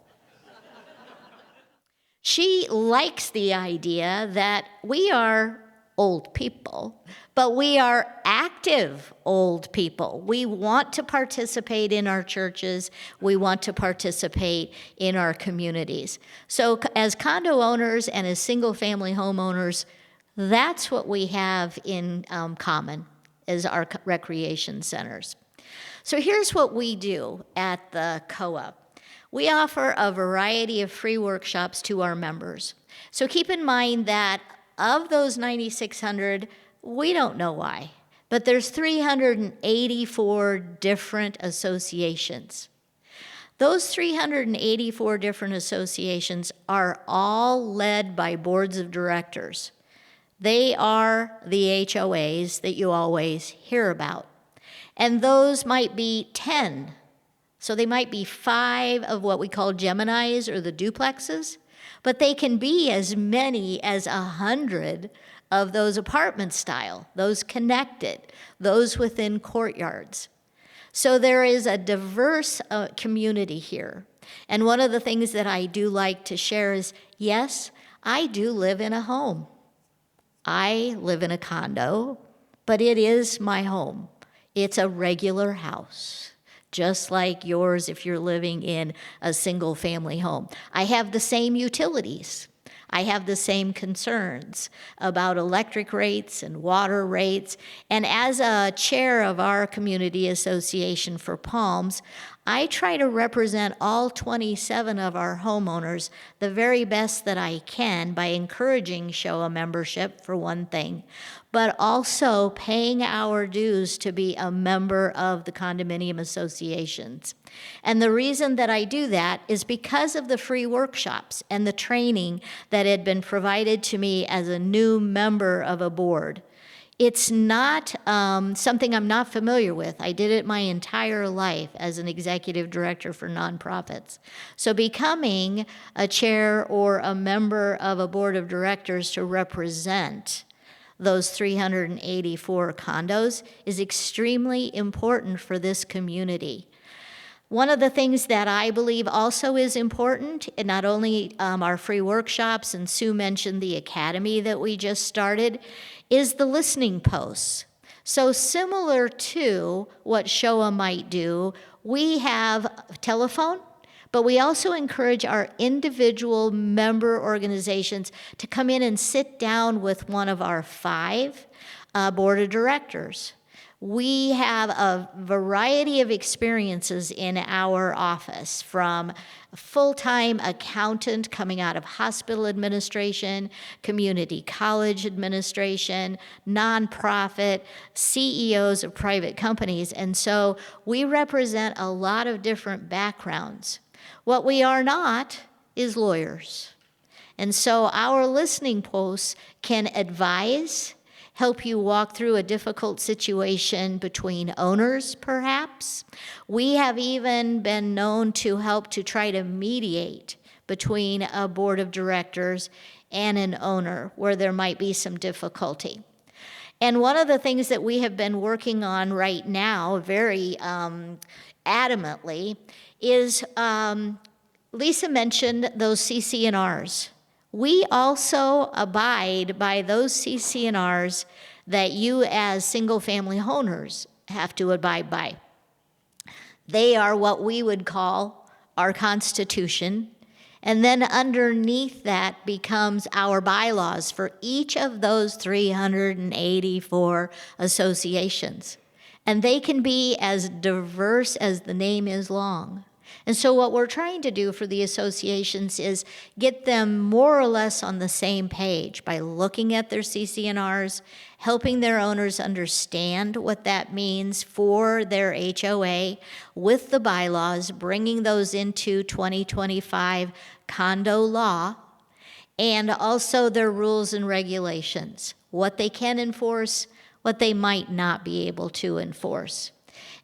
She likes the idea that we are old people, but we are active old people. We want to participate in our churches. We want to participate in our communities. So as condo owners and as single-family homeowners, that's what we have in common as our recreation centers. So here's what we do at the COA. We offer a variety of free workshops to our members. So keep in mind that of those 9,600, we don't know why, but there's 384 different associations. Those 384 different associations are all led by boards of directors. They are the HOAs that you always hear about. And those might be 10. So they might be 5 of what we call Geminis or the duplexes, but they can be as many as 100 of those apartment style, those connected, those within courtyards. So there is a diverse community here. And one of the things that I do like to share is, yes, I do live in a home. I live in a condo, but it is my home. It's a regular house, just like yours if you're living in a single-family home. I have the same utilities. I have the same concerns about electric rates and water rates. And as a chair of our community association for Palms, I try to represent all 27 of our homeowners the very best that I can by encouraging SCHOA membership, for one thing, but also paying our dues to be a member of the condominium associations. And the reason that I do that is because of the free workshops and the training that had been provided to me as a new member of a board. It's not something I'm not familiar with. I did it my entire life as an executive director for nonprofits. So becoming a chair or a member of a board of directors to represent those 384 condos is extremely important for this community. One of the things that I believe also is important, and not only our free workshops, and Sue mentioned the academy that we just started, is the listening posts. So similar to what SCHOA might do, we have telephone, but we also encourage our individual member organizations to come in and sit down with one of our 5 board of directors. We have a variety of experiences in our office, from a full-time accountant coming out of hospital administration, community college administration, nonprofit, CEOs of private companies, and so we represent a lot of different backgrounds. What we are not is lawyers. And so our listening posts can advise, help you walk through a difficult situation between owners, perhaps. We have even been known to help to try to mediate between a board of directors and an owner where there might be some difficulty. And one of the things that we have been working on right now very adamantly is, Lisa mentioned those CC&Rs. We also abide by those CC&Rs that you as single-family owners have to abide by. They are what we would call our Constitution, and then underneath that becomes our bylaws for each of those 384 associations. And they can be as diverse as the name is long. And so what we're trying to do for the associations is get them more or less on the same page by looking at their CC&Rs, helping their owners understand what that means for their HOA with the bylaws, bringing those into 2025 condo law, and also their rules and regulations, what they can enforce, what they might not be able to enforce.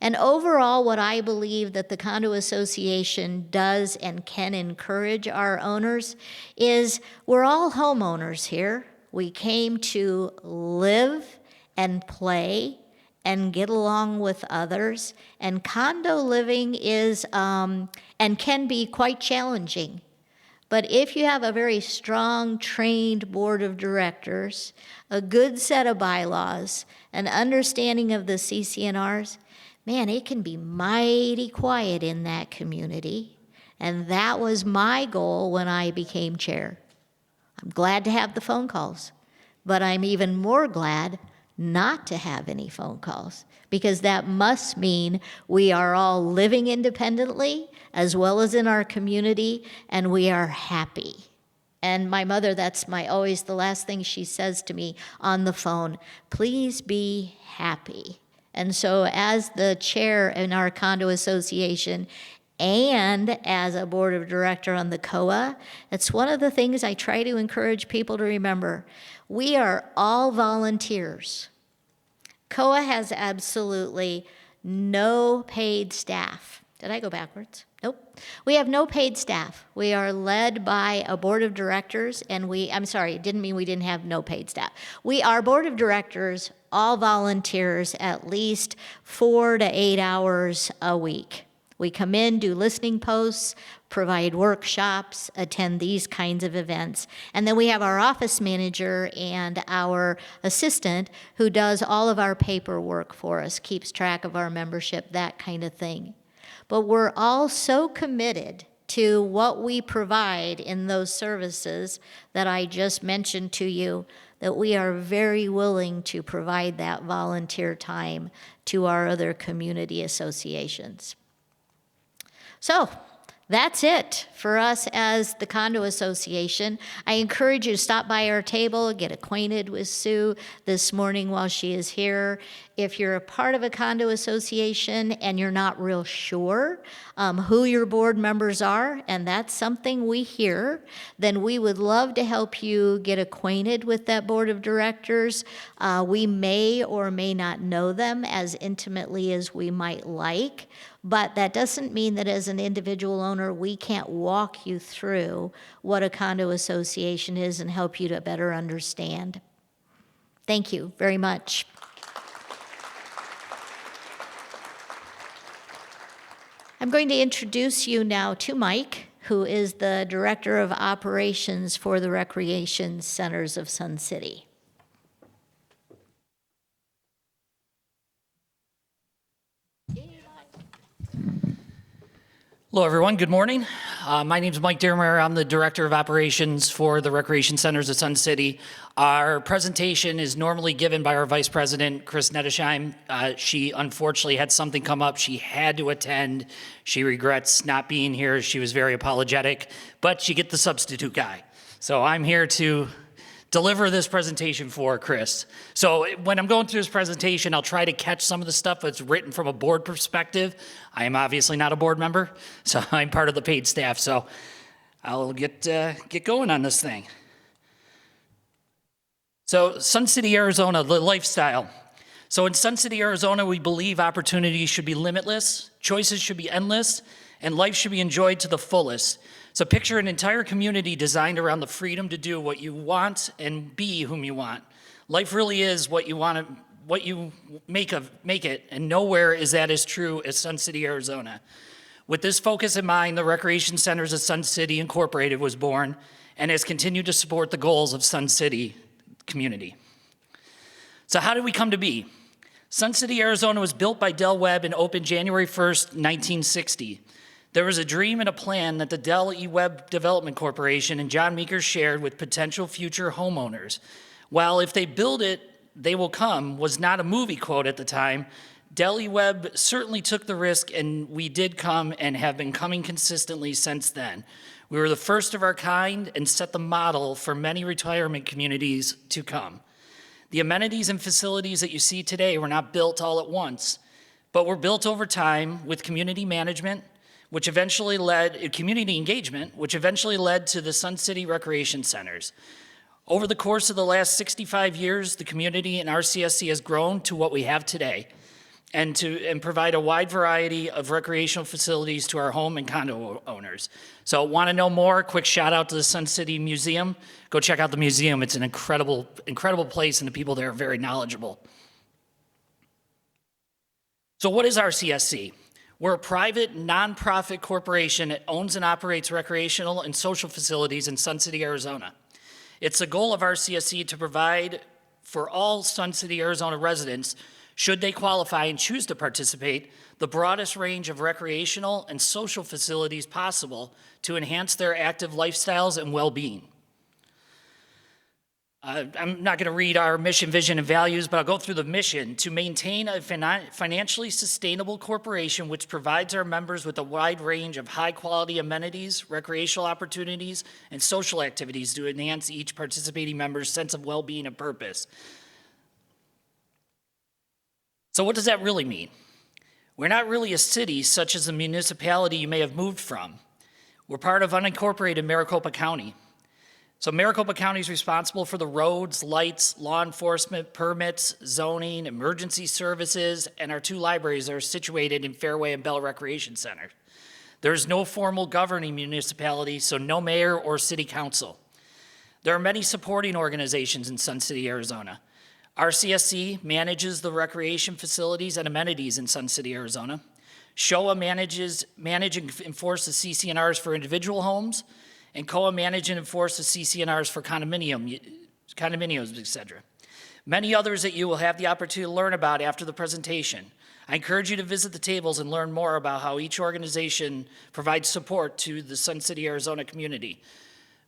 And overall, what I believe that the Condo Association does and can encourage our owners is we're all homeowners here. We came to live and play and get along with others. And condo living is and can be quite challenging. But if you have a very strong, trained board of directors, a good set of bylaws, an understanding of the CC&Rs, man, it can be mighty quiet in that community. And that was my goal when I became chair. I'm glad to have the phone calls, but I'm even more glad not to have any phone calls, because that must mean we are all living independently as well as in our community, and we are happy. And my mother, that's always the last thing she says to me on the phone, please be happy. And so as the chair in our condo association and as a board of director on the COA, it's one of the things I try to encourage people to remember. We are all volunteers. COA has absolutely no paid staff. Did I go backwards? Nope. We have no paid staff. We are led by a board of directors, and I'm sorry, it didn't mean we didn't have no paid staff. Our board of directors, all volunteers, at least 4 to 8 hours a week. We come in, do listening posts, provide workshops, attend these kinds of events. And then we have our office manager and our assistant who does all of our paperwork for us, keeps track of our membership, that kind of thing. But we're all so committed to what we provide in those services that I just mentioned to you that we are very willing to provide that volunteer time to our other community associations. So that's it for us as the Condo Association. I encourage you to stop by our table, get acquainted with Sue this morning while she is here. If you're a part of a condo association and you're not real sure who your board members are, and that's something we hear, then we would love to help you get acquainted with that board of directors. We may or may not know them as intimately as we might like, but that doesn't mean that as an individual owner, we can't walk you through what a condo association is and help you to better understand. Thank you very much. I'm going to introduce you now to Mike, who is the Director of Operations for the Recreation Centers of Sun City. Hello, everyone. Good morning. My name is Mike Dermeyer. I'm the Director of Operations for the Recreation Centers of Sun City. Our presentation is normally given by our Vice President, Chris Nettesheim. She unfortunately had something come up. She had to attend. She regrets not being here. She was very apologetic, but she get the substitute guy. So I'm here to deliver this presentation for Chris. So when I'm going through this presentation, I'll try to catch some of the stuff that's written from a board perspective. I am obviously not a board member, so I'm part of the paid staff. So I'll get going on this thing. So Sun City, Arizona, the lifestyle. So in Sun City, Arizona, we believe opportunities should be limitless, choices should be endless, and life should be enjoyed to the fullest. So picture an entire community designed around the freedom to do what you want and be whom you want. Life really is what you want to, what you make it, and nowhere is that as true as Sun City, Arizona. With this focus in mind, the Recreation Centers of Sun City Incorporated was born and has continued to support the goals of Sun City community. So how did we come to be? Sun City, Arizona was built by Del Webb and opened January 1st, 1960. There was a dream and a plan that the Del E. Webb Development Corporation and John Meeker shared with potential future homeowners. While if they build it, they will come was not a movie quote at the time, Del E. Webb certainly took the risk, and we did come and have been coming consistently since then. We were the first of our kind and set the model for many retirement communities to come. The amenities and facilities that you see today were not built all at once, but were built over time with community management, which eventually led, community engagement, which eventually led to the Sun City Recreation Centers. Over the course of the last 65 years, the community and RCSC has grown to what we have today, and provide a wide variety of recreational facilities to our home and condo owners. So want to know more? Quick shout out to the Sun City Museum. Go check out the museum. It's an incredible place, and the people there are very knowledgeable. So what is RCSC? We're a private, nonprofit corporation that owns and operates recreational and social facilities in Sun City, Arizona. It's the goal of RCSC to provide for all Sun City, Arizona residents, should they qualify and choose to participate, the broadest range of recreational and social facilities possible to enhance their active lifestyles and well-being. I'm not going to read our mission, vision, and values, but I'll go through the mission: to maintain a financially sustainable corporation which provides our members with a wide range of high-quality amenities, recreational opportunities, and social activities to enhance each participating member's sense of well-being and purpose. So what does that really mean? We're not really a city such as the municipality you may have moved from. We're part of unincorporated Maricopa County. So Maricopa County is responsible for the roads, lights, law enforcement, permits, zoning, emergency services, and our 2 libraries are situated in Fairway and Bell Recreation Center. There is no formal governing municipality, so no mayor or city council. There are many supporting organizations in Sun City, Arizona. RCSC manages the recreation facilities and amenities in Sun City, Arizona. SCHOA manage and enforce the CC&Rs for individual homes, and COA manage and enforce the CC&Rs for condominiums, etc. Many others that you will have the opportunity to learn about after the presentation. I encourage you to visit the tables and learn more about how each organization provides support to the Sun City, Arizona community.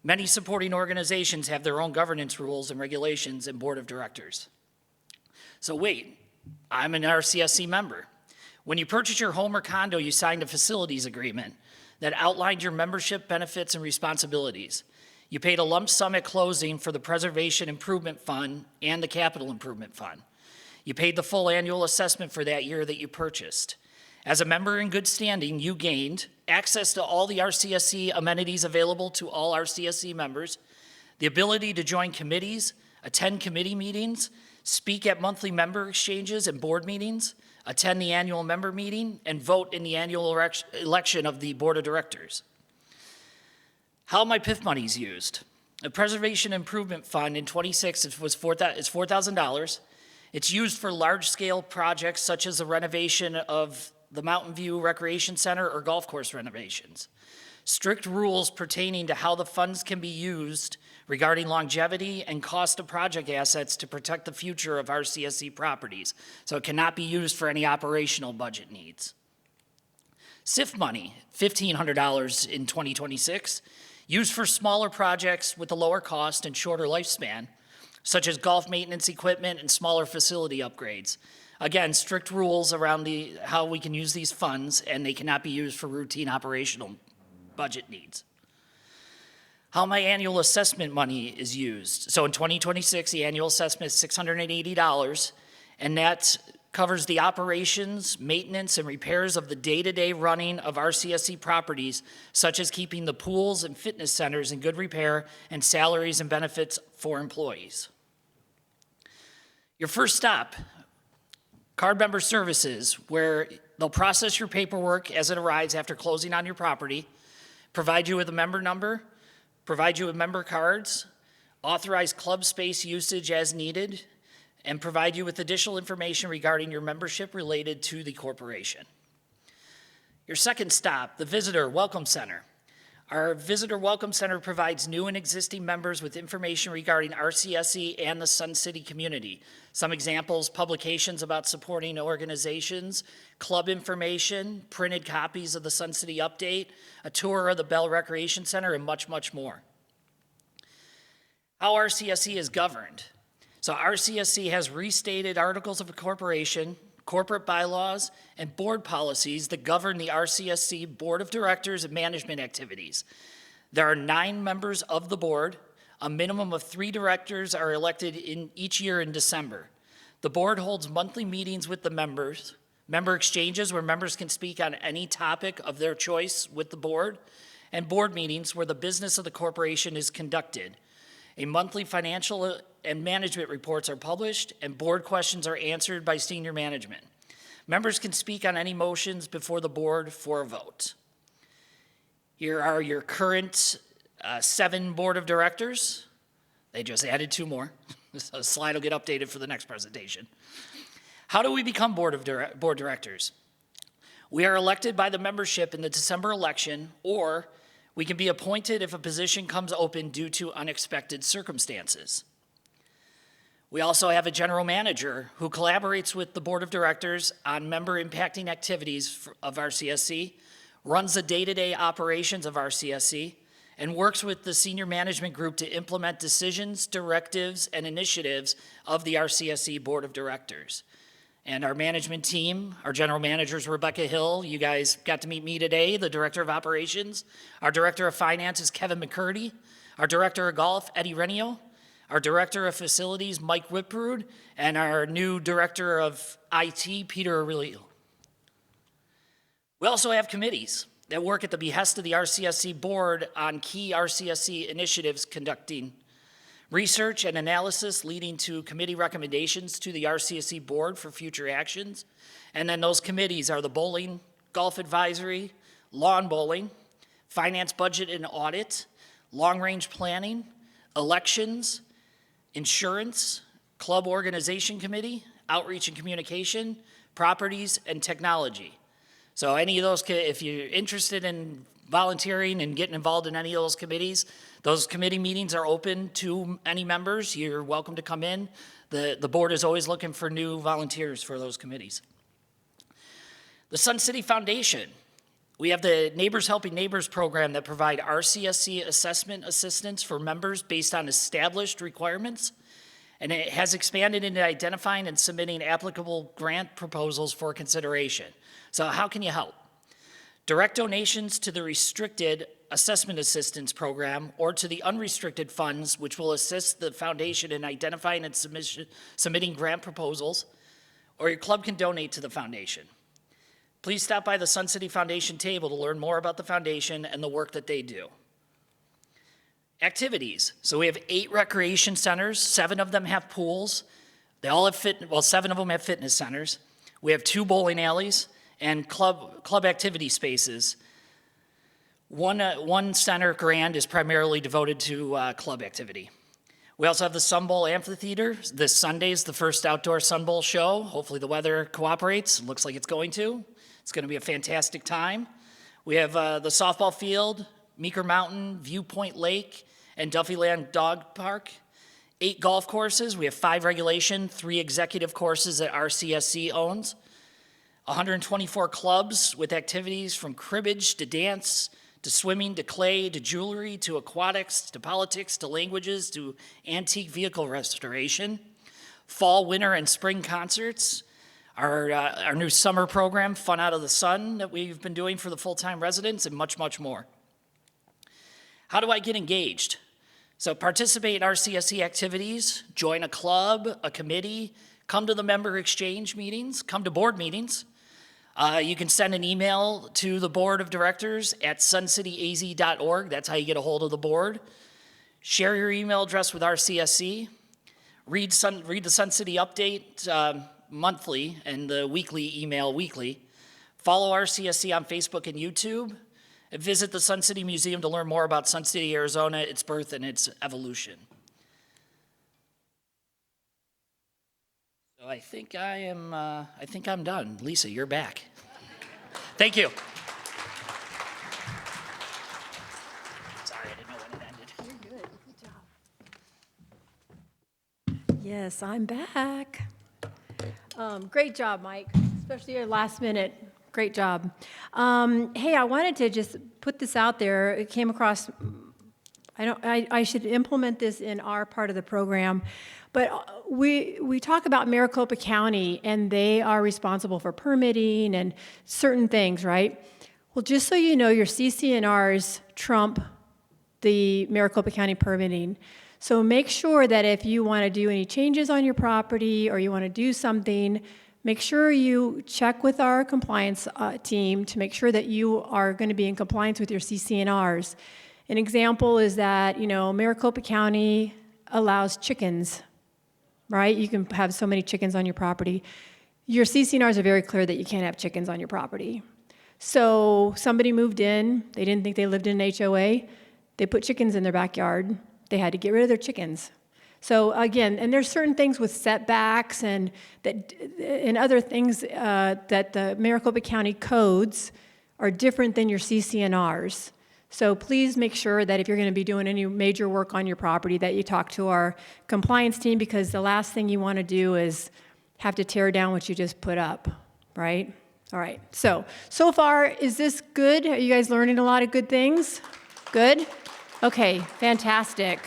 Many supporting organizations have their own governance rules and regulations and board of directors. So wait, I'm an RCSC member. When you purchase your home or condo, you signed a facilities agreement that outlined your membership benefits and responsibilities. You paid a lump sum at closing for the Preservation Improvement Fund and the Capital Improvement Fund. You paid the full annual assessment for that year that you purchased. As a member in good standing, you gained access to all the RCSC amenities available to all RCSC members, the ability to join committees, attend committee meetings, speak at monthly member exchanges and board meetings, attend the annual member meeting, and vote in the annual election of the board of directors. How my PIF money is used. The Preservation Improvement Fund in 26 is $4,000. It's used for large-scale projects such as the renovation of the Mountain View Recreation Center or golf course renovations. Strict rules pertaining to how the funds can be used regarding longevity and cost of project assets to protect the future of RCSC properties, so it cannot be used for any operational budget needs. SIF money, $1,500 in 2026, used for smaller projects with a lower cost and shorter lifespan, such as golf maintenance equipment and smaller facility upgrades. Again, strict rules around how we can use these funds, and they cannot be used for routine operational budget needs. How my annual assessment money is used. So in 2026, the annual assessment is $680, and that covers the operations, maintenance, and repairs of the day-to-day running of RCSC properties, such as keeping the pools and fitness centers in good repair and salaries and benefits for employees. Your first stop, card member services, where they'll process your paperwork as it arrives after closing on your property, provide you with a member number, provide you with member cards, authorize club space usage as needed, and provide you with additional information regarding your membership related to the corporation. Your second stop, the Visitor Welcome Center. Our Visitor Welcome Center provides new and existing members with information regarding RCSC and the Sun City community. Some examples, publications about supporting organizations, club information, printed copies of the Sun City Update, a tour of the Bell Recreation Center, and much, much more. How RCSC is governed. So RCSC has restated articles of incorporation, corporate bylaws, and board policies that govern the RCSC Board of Directors and management activities. There are 9 members of the board. A minimum of 3 directors are elected in each year in December. The board holds monthly meetings with the members, member exchanges where members can speak on any topic of their choice with the board, and board meetings where the business of the corporation is conducted. A monthly financial and management reports are published, and board questions are answered by senior management. Members can speak on any motions before the board for a vote. Here are your current 7 board of directors. They just added 2 more. The slide will get updated for the next presentation. How do we become board directors? We are elected by the membership in the December election, or we can be appointed if a position comes open due to unexpected circumstances. We also have a general manager who collaborates with the board of directors on member impacting activities of RCSC, runs the day-to-day operations of RCSC, and works with the senior management group to implement decisions, directives, and initiatives of the RCSC board of directors. And our management team, our general manager is Rebecca Hill. You guys got to meet me today, the director of operations. Our director of finance is Kevin McCurdy. Our director of golf, Eddie Renio. Our director of facilities, Mike Whiprud. And our new director of IT, Peter Aurelio. We also have committees. that work at the behest of the RCSC board on key RCSC initiatives, conducting research and analysis leading to committee recommendations to the RCSC board for future actions. And then those committees are the bowling, golf advisory, lawn bowling, finance, budget and audit, long-range planning, elections, insurance, club organization committee, outreach and communication, properties, and technology. So any of those, if you're interested in volunteering and getting involved in any of those committee meetings are open to any members. You're welcome to come in. The board is always looking for new volunteers for those committees. The Sun City Foundation. We have the Neighbors Helping Neighbors program that provide RCSC assessment assistance for members based on established requirements. And it has expanded into identifying and submitting applicable grant proposals for consideration. So how can you help? Direct donations to the restricted assessment assistance program or to the unrestricted funds, which will assist the foundation in identifying and submitting grant proposals, or your club can donate to the foundation. Please stop by the Sun City Foundation table to learn more about the foundation and the work that they do. Activities. So we have 8 recreation centers. 7 of them have pools. They all have 7 of them have fitness centers. We have 2 bowling alleys and club activity spaces. One center grand is primarily devoted to club activity. We also have the Sun Bowl Amphitheater. This Sunday is the first outdoor Sun Bowl show. Hopefully the weather cooperates. It looks like it's going to. It's going to be a fantastic time. We have the softball field, Meeker Mountain, Viewpoint Lake, and Duffyland Dog Park. 8 golf courses. We have 5 regulation, 3 executive courses that RCSC owns. 124 clubs with activities from cribbage to dance to swimming to clay to jewelry to aquatics to politics to languages to antique vehicle restoration. Fall, winter, and spring concerts. Our new summer program, Fun Out of the Sun, that we've been doing for the full-time residents, and much, much more. How do I get engaged? So participate in RCSC activities, join a club, a committee, come to the member exchange meetings, come to board meetings. You can send an email to the board of directors at suncityaz.org. That's how you get a hold of the board. Share your email address with RCSC. Read the Sun City Update monthly and the weekly email weekly. Follow RCSC on Facebook and YouTube. And visit the Sun City Museum to learn more about Sun City, Arizona, its birth and its evolution. So I think I'm done. Lisa, you're back. Thank you. Sorry, I didn't know when it ended. You're good. Good job. Yes, I'm back. Great job, Mike, especially your last minute. Great job. Hey, I wanted to just put this out there. It came across, I should implement this in our part of the program, but we talk about Maricopa County, and they are responsible for permitting and certain things, right? Well, just so you know, your CC&Rs trump the Maricopa County permitting. So make sure that if you want to do any changes on your property or you want to do something, make sure you check with our compliance team to make sure that you are going to be in compliance with your CC&Rs. An example is that, Maricopa County allows chickens, right? You can have so many chickens on your property. Your CC&Rs are very clear that you can't have chickens on your property. So somebody moved in, they didn't think they lived in an HOA, they put chickens in their backyard, they had to get rid of their chickens. So again, and there's certain things with setbacks and other things that the Maricopa County codes are different than your CC&Rs. So please make sure that if you're going to be doing any major work on your property that you talk to our compliance team, because the last thing you want to do is have to tear down what you just put up, right? All right, so far, is this good? Are you guys learning a lot of good things? Good? Okay, fantastic.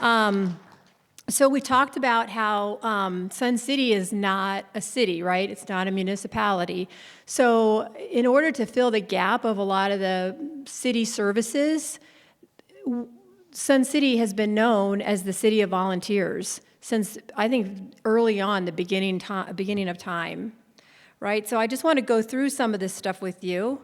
So we talked about how Sun City is not a city, right? It's not a municipality. So in order to fill the gap of a lot of the city services, Sun City has been known as the city of volunteers since, I think, early on, the beginning of time, right? So I just want to go through some of this stuff with you.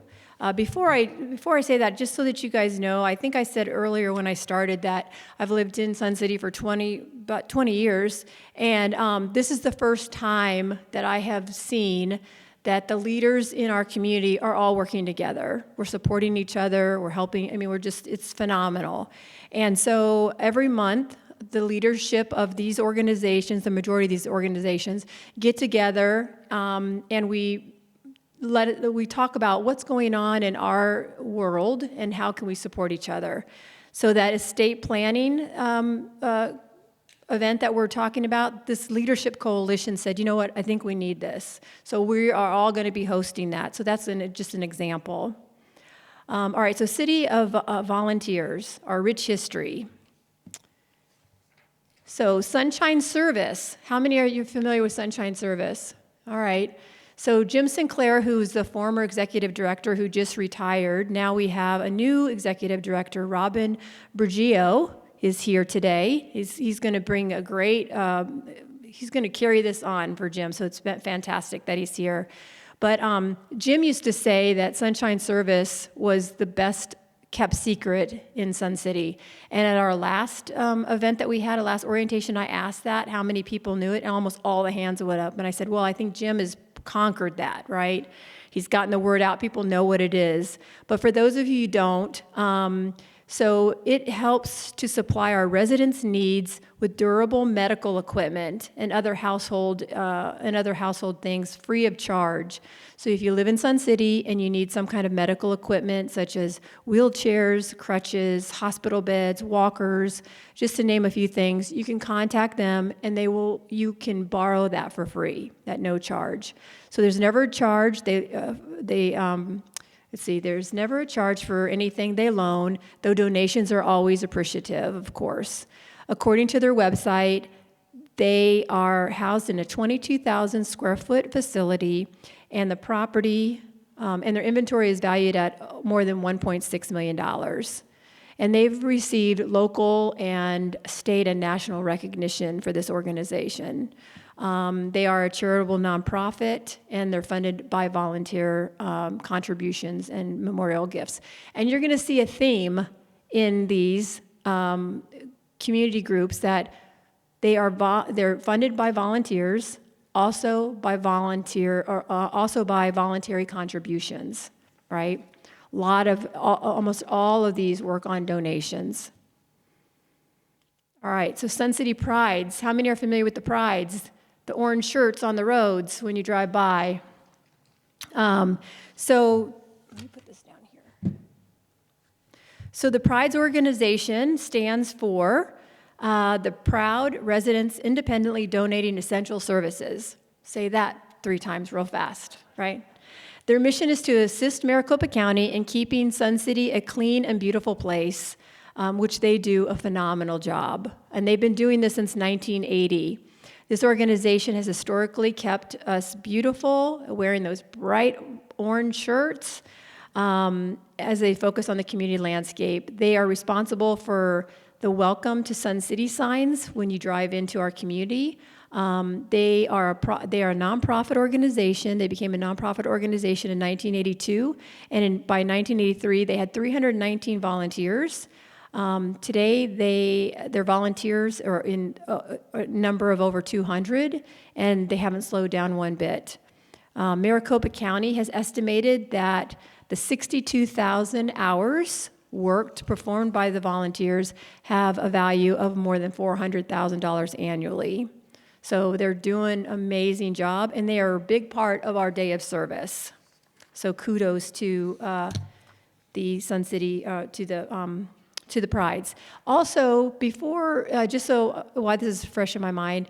Before I say that, just so that you guys know, I think I said earlier when I started that I've lived in Sun City for about 20 years, and this is the first time that I have seen that the leaders in our community are all working together. We're supporting each other, we're helping, I mean, it's phenomenal. And so every month, the leadership of these organizations, the majority of these organizations, get together and we talk about what's going on in our world and how can we support each other. So that estate planning event that we're talking about, this leadership coalition said, you know what, I think we need this. So we are all going to be hosting that. So that's just an example. All right, so City of Volunteers, our rich history. So Sunshine Service, how many are you familiar with Sunshine Service? All right. So Jim Sinclair, who's the former executive director who just retired, now we have a new executive director, Robin Bergio, is here today. He's going to bring a great, he's going to carry this on for Jim, so it's been fantastic that he's here. But Jim used to say that Sunshine Service was the best kept secret in Sun City. And at our last event that we had, a last orientation, I asked that, how many people knew it, and almost all the hands went up. And I said, well, I think Jim has conquered that, right? He's gotten the word out, people know what it is. But for those of you who don't, so it helps to supply our residents' needs with durable medical equipment and other household things free of charge. So if you live in Sun City and you need some kind of medical equipment such as wheelchairs, crutches, hospital beds, walkers, just to name a few things, you can contact them and you can borrow that for free at no charge. So there's never a charge. There's never a charge for anything they loan, though donations are always appreciative, of course. According to their website, they are housed in a 22,000 square foot facility, and the property and their inventory is valued at more than $1.6 million. And they've received local and state and national recognition for this organization. They are a charitable nonprofit, and they're funded by volunteer contributions and memorial gifts. And you're going to see a theme in these community groups that they're funded by volunteers, also by voluntary contributions, right? Almost all of these work on donations. All right, so Sun City Prides. How many are familiar with the Prides? The orange shirts on the roads when you drive by. So let me put this down here. So the Prides organization stands for the Proud Residents Independently Donating Essential Services. Say that 3 times real fast, right? Their mission is to assist Maricopa County in keeping Sun City a clean and beautiful place, which they do a phenomenal job. And they've been doing this since 1980. This organization has historically kept us beautiful, wearing those bright orange shirts as they focus on the community landscape. They are responsible for the Welcome to Sun City signs when you drive into our community. They are a nonprofit organization. They became a nonprofit organization in 1982, and by 1983, they had 319 volunteers. Today, their volunteers are in a number of over 200, and they haven't slowed down one bit. Maricopa County has estimated that the 62,000 hours performed by the volunteers have a value of more than $400,000 annually. So they're doing an amazing job, and they are a big part of our day of service. So kudos to the Sun City, to the Prides. Also, before, just so why this is fresh in my mind,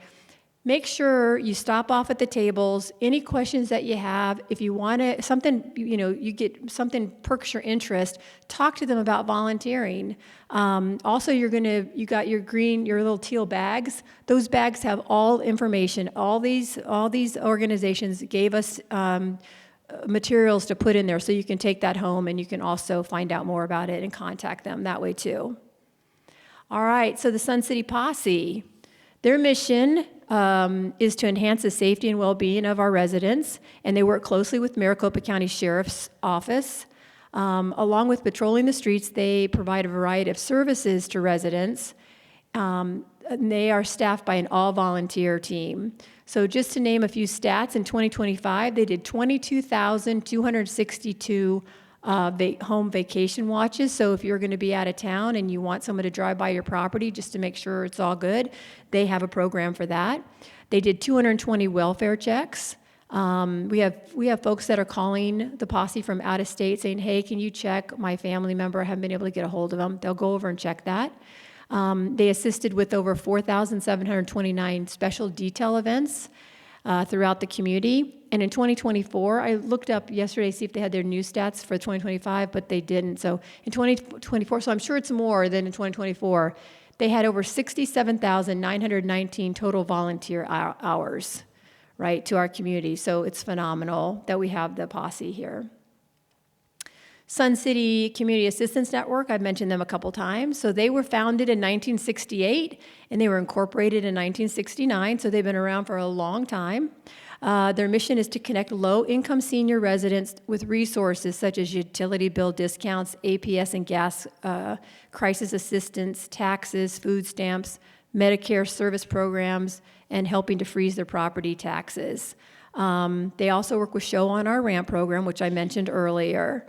make sure you stop off at the tables. Any questions that you have, if you want to, something, you get something perks your interest, talk to them about volunteering. Also, you got your little teal bags. Those bags have all information. All these organizations gave us materials to put in there, so you can take that home and you can also find out more about it and contact them that way too. All right, so the Sun City Posse, their mission is to enhance the safety and well-being of our residents, and they work closely with Maricopa County Sheriff's Office. Along with patrolling the streets, they provide a variety of services to residents. And they are staffed by an all-volunteer team. So just to name a few stats, in 2025, they did 22,262 home vacation watches. So if you're going to be out of town and you want someone to drive by your property just to make sure it's all good, they have a program for that. They did 220 welfare checks. We have folks that are calling the posse from out of state saying, hey, can you check my family member? I haven't been able to get a hold of them. They'll go over and check that. They assisted with over 4,729 special detail events throughout the community. And in 2024, I looked up yesterday to see if they had their new stats for 2025, but they didn't. So in 2024, so I'm sure it's more than in 2024, they had over 67,919 total volunteer hours, right, to our community. So it's phenomenal that we have the posse here. Sun City Community Assistance Network, I've mentioned them a couple times. So they were founded in 1968, and they were incorporated in 1969, so they've been around for a long time. Their mission is to connect low-income senior residents with resources such as utility bill discounts, APS and gas crisis assistance, taxes, food stamps, Medicare service programs, and helping to freeze their property taxes. They also work with SCHOA on our RAMP program, which I mentioned earlier.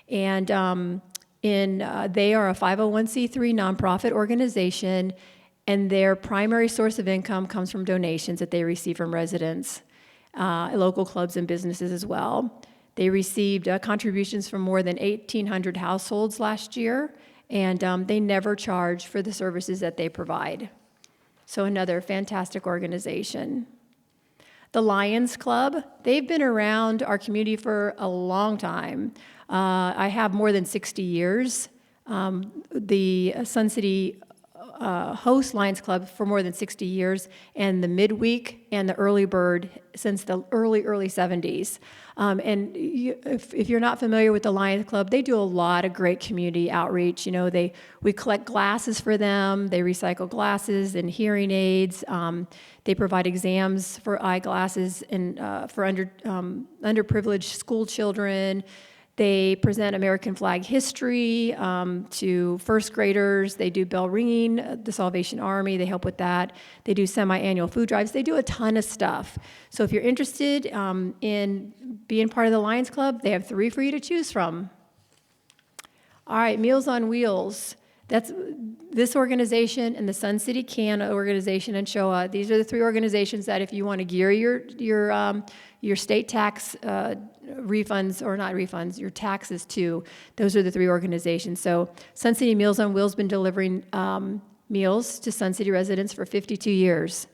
And they are a 501c3 nonprofit organization, and their primary source of income comes from donations that they receive from residents, local clubs and businesses as well. They received contributions from more than 1,800 households last year, and they never charge for the services that they provide. So another fantastic organization. The Lions Club, they've been around our community for a long time. I have more than 60 years. The Sun City hosts Lions Club for more than 60 years, and the midweek and the early bird since the early 70s. If you're not familiar with the Lions Club, they do a lot of great community outreach. You know, we collect glasses for them. They recycle glasses and hearing aids. They provide exams for eyeglasses and for underprivileged school children. They present American flag history to first graders. They do bell ringing, the Salvation Army, they help with that. They do semi-annual food drives. They do a ton of stuff. So if you're interested in being part of the Lions Club, they have 3 for you to choose from. All right, Meals on Wheels. That's this organization and the Sun City Can organization and SCHOA. These are the 3 organizations that if you want to gear your state tax refunds, or not refunds, your taxes too, those are the 3 organizations. So Sun City Meals on Wheels has been delivering meals to Sun City residents for 52 years.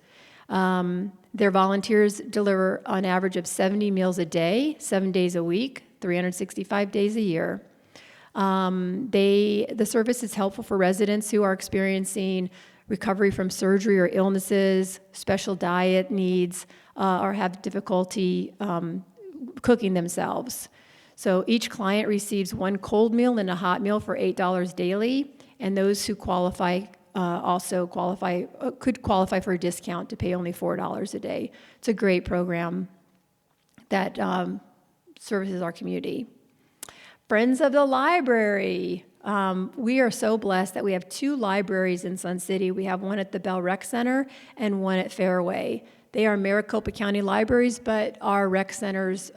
Their volunteers deliver on average of 70 meals a day, 7 days a week, 365 days a year. The service is helpful for residents who are experiencing recovery from surgery or illnesses, special diet needs, or have difficulty cooking themselves. So each client receives 1 cold meal and a hot meal for $8 daily, and those who qualify could qualify for a discount to pay only $4 a day. It's a great program that services our community. Friends of the Library. We are so blessed that we have 2 libraries in Sun City. We have one at the Bell Rec Center and one at Fairway. They are Maricopa County libraries, but our rec centers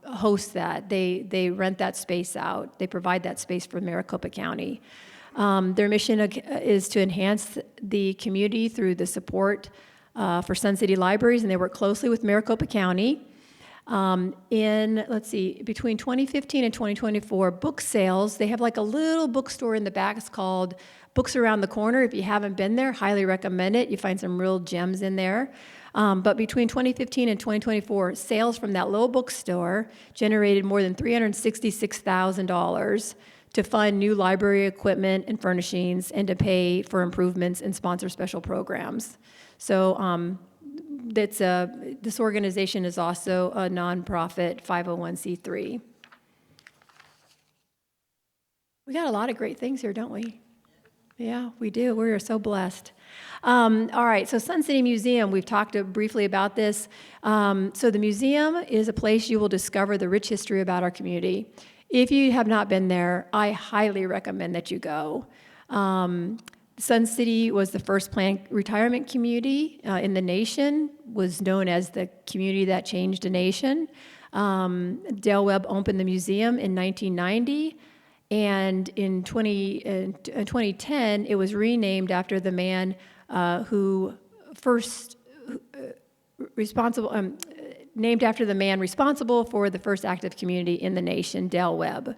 host that. They rent that space out. They provide that space for Maricopa County. Their mission is to enhance the community through the support for Sun City libraries, and they work closely with Maricopa County. Between 2015 and 2024, book sales, they have like a little bookstore in the back. It's called Books Around the Corner. If you haven't been there, highly recommend it. You find some real gems in there. But between 2015 and 2024, sales from that little bookstore generated more than $366,000 to fund new library equipment and furnishings and to pay for improvements and sponsor special programs. So this organization is also a nonprofit 501c3. We got a lot of great things here, don't we? Yeah, we do. We are so blessed. All right, so Sun City Museum, we've talked briefly about this. So the museum is a place you will discover the rich history about our community. If you have not been there, I highly recommend that you go. Sun City was the first planned retirement community in the nation, was known as the community that changed a nation. Dale Webb opened the museum in 1990, and in 2010, it was renamed after the man who first responsible, named after the man responsible for the first active community in the nation, Dale Webb.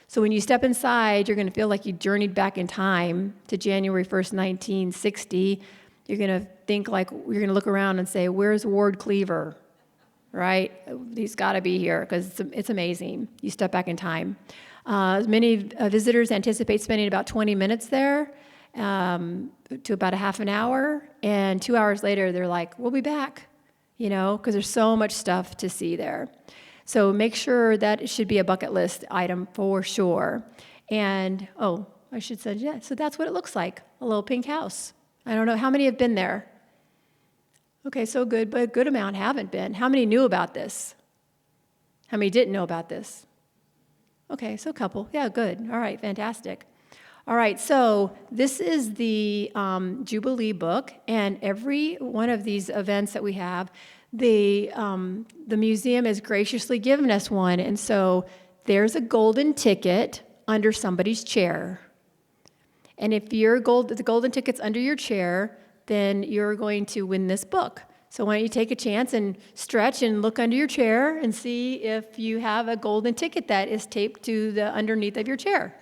So when you step inside, you're going to feel like you journeyed back in time to January 1st, 1960. You're going to think like, you're going to look around and say, where's Ward Cleaver, right? He's got to be here because it's amazing. You step back in time. Many visitors anticipate spending about 20 minutes there to about a half an hour. And 2 hours later, they're like, we'll be back, because there's so much stuff to see there. So make sure that it should be a bucket list item for sure. And, I should say, yeah, so that's what it looks like, a little pink house. I don't know, how many have been there? Okay, so good, but a good amount haven't been. How many knew about this? How many didn't know about this? Okay, so a couple. Yeah, good. All right, fantastic. All right, so this is the Jubilee book, and every one of these events that we have, the museum has graciously given us one, and so there's a golden ticket under somebody's chair. And if the golden ticket's under your chair, then you're going to win this book. So why don't you take a chance and stretch and look under your chair and see if you have a golden ticket that is taped to the underneath of your chair.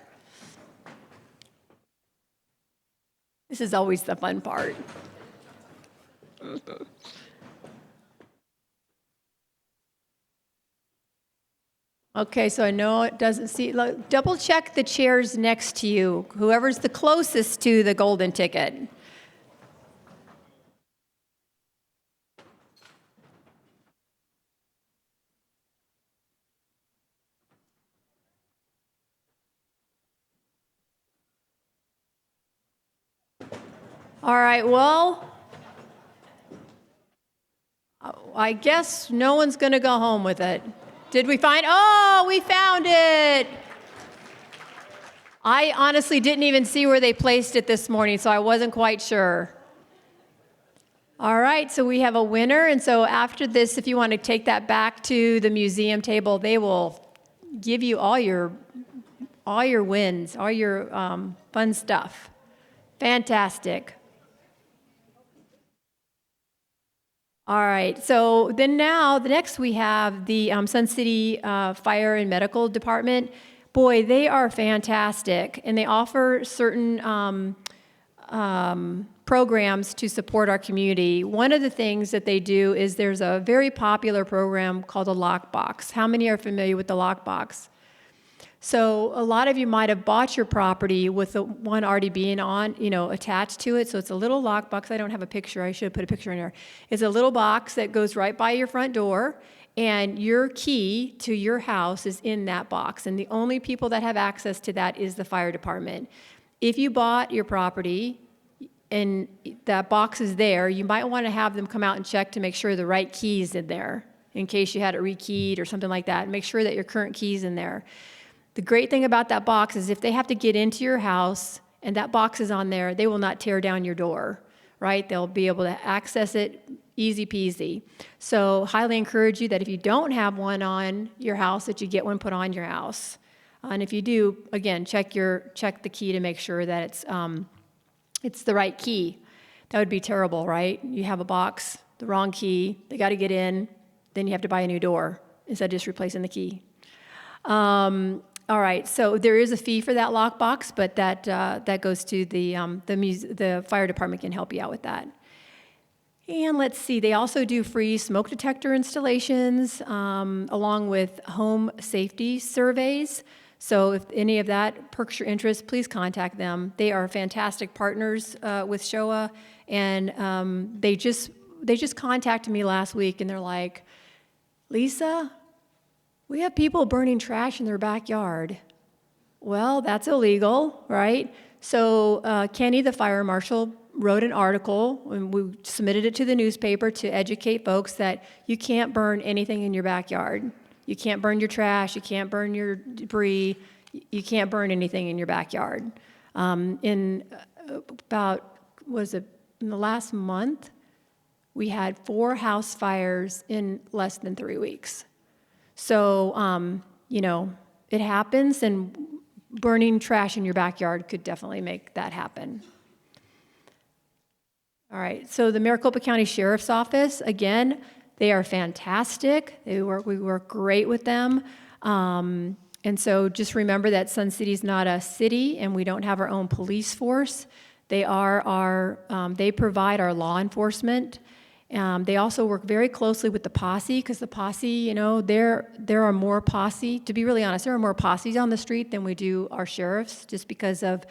This is always the fun part. Okay, so I know it doesn't see. Double check the chairs next to you, whoever's the closest to the golden ticket. All right, well, I guess no one's going to go home with it. Did we find? Oh, we found it. I honestly didn't even see where they placed it this morning, so I wasn't quite sure. All right, so we have a winner, and so after this, if you want to take that back to the museum table, they will give you all your wins, all your fun stuff. Fantastic. All right, so then now, the next we have the Sun City Fire and Medical Department. Boy, they are fantastic, and they offer certain programs to support our community. One of the things that they do is there's a very popular program called a lockbox. How many are familiar with the lockbox? So a lot of you might have bought your property with the one already being on, attached to it. So it's a little lockbox. I don't have a picture. I should have put a picture in there. It's a little box that goes right by your front door, and your key to your house is in that box. And the only people that have access to that is the fire department. If you bought your property and that box is there, you might want to have them come out and check to make sure the right key is in there in case you had it rekeyed or something like that. Make sure that your current key's in there. The great thing about that box is if they have to get into your house and that box is on there, they will not tear down your door, right? They'll be able to access it easy peasy. So highly encourage you that if you don't have one on your house, that you get one put on your house. And if you do, again, check the key to make sure that it's the right key. That would be terrible, right? You have a box, the wrong key, they got to get in, then you have to buy a new door instead of just replacing the key. All right, so there is a fee for that lockbox, but that goes to the fire department can help you out with that. And let's see, they also do free smoke detector installations along with home safety surveys. So if any of that perks your interest, please contact them. They are fantastic partners with SCHOA, and they just contacted me last week, and they're like, Lisa, we have people burning trash in their backyard. Well, that's illegal, right? So Kenny, the fire marshal, wrote an article, and we submitted it to the newspaper to educate folks that you can't burn anything in your backyard. You can't burn your trash, you can't burn your debris, you can't burn anything in your backyard. In the last month, we had 4 house fires in less than 3 weeks. So, it happens, and burning trash in your backyard could definitely make that happen. All right, so the Maricopa County Sheriff's Office, again, they are fantastic. We work great with them. And so just remember that Sun City is not a city, and we don't have our own police force. They provide our law enforcement. They also work very closely with the posse, because the posse, there are more posse. To be really honest, there are more posses on the street than we do our sheriffs, just because of,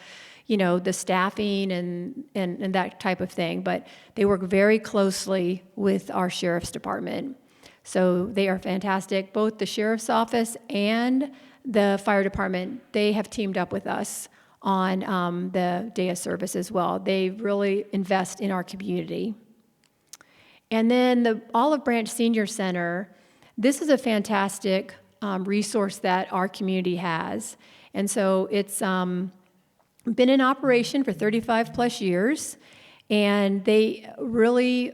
the staffing and that type of thing. But they work very closely with our sheriff's department. So they are fantastic. Both the sheriff's office and the fire department, they have teamed up with us on the day of service as well. They really invest in our community. And then the Olive Branch Senior Center, this is a fantastic resource that our community has. And so it's been in operation for 35 plus years, and they really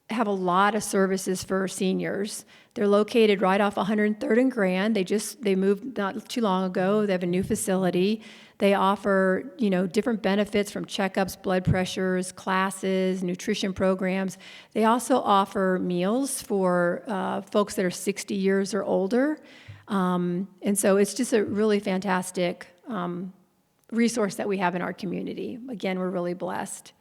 have a lot of services for seniors. They're located right off 103rd and Grand. They moved not too long ago. They have a new facility. They offer, different benefits from checkups, blood pressures, classes, nutrition programs. They also offer meals for folks that are 60 years or older. And so it's just a really fantastic resource that we have in our community. Again, we're really blessed.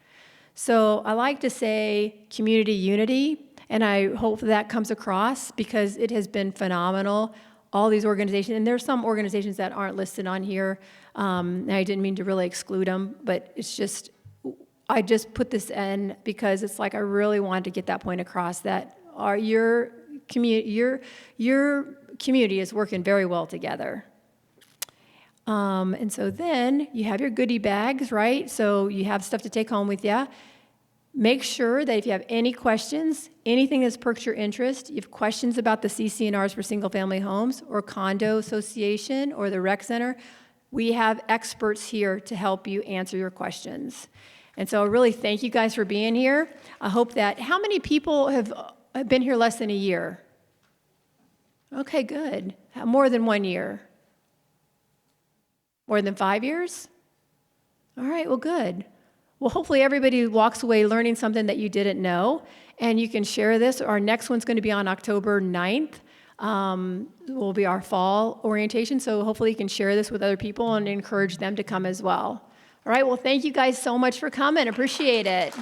So I like to say community unity, and I hope that comes across, because it has been phenomenal. All these organizations, and there's some organizations that aren't listed on here, and I didn't mean to really exclude them, but it's just, I just put this in because it's like I really wanted to get that point across, that your community is working very well together. And so then you have your goodie bags, right? So you have stuff to take home with you. Make sure that if you have any questions, anything that's perked your interest, you have questions about the CC&Rs for single-family homes or condo association or the rec center, we have experts here to help you answer your questions. And so I really thank you guys for being here. I hope that, how many people have been here less than a year? Okay, good. More than 1 year? More than 5 years? All right, well, good. Well, hopefully everybody walks away learning something that you didn't know, and you can share this. Our next one's going to be on October 9th. Will be our fall orientation, so hopefully you can share this with other people and encourage them to come as well. All right, well, thank you guys so much for coming. Appreciate it.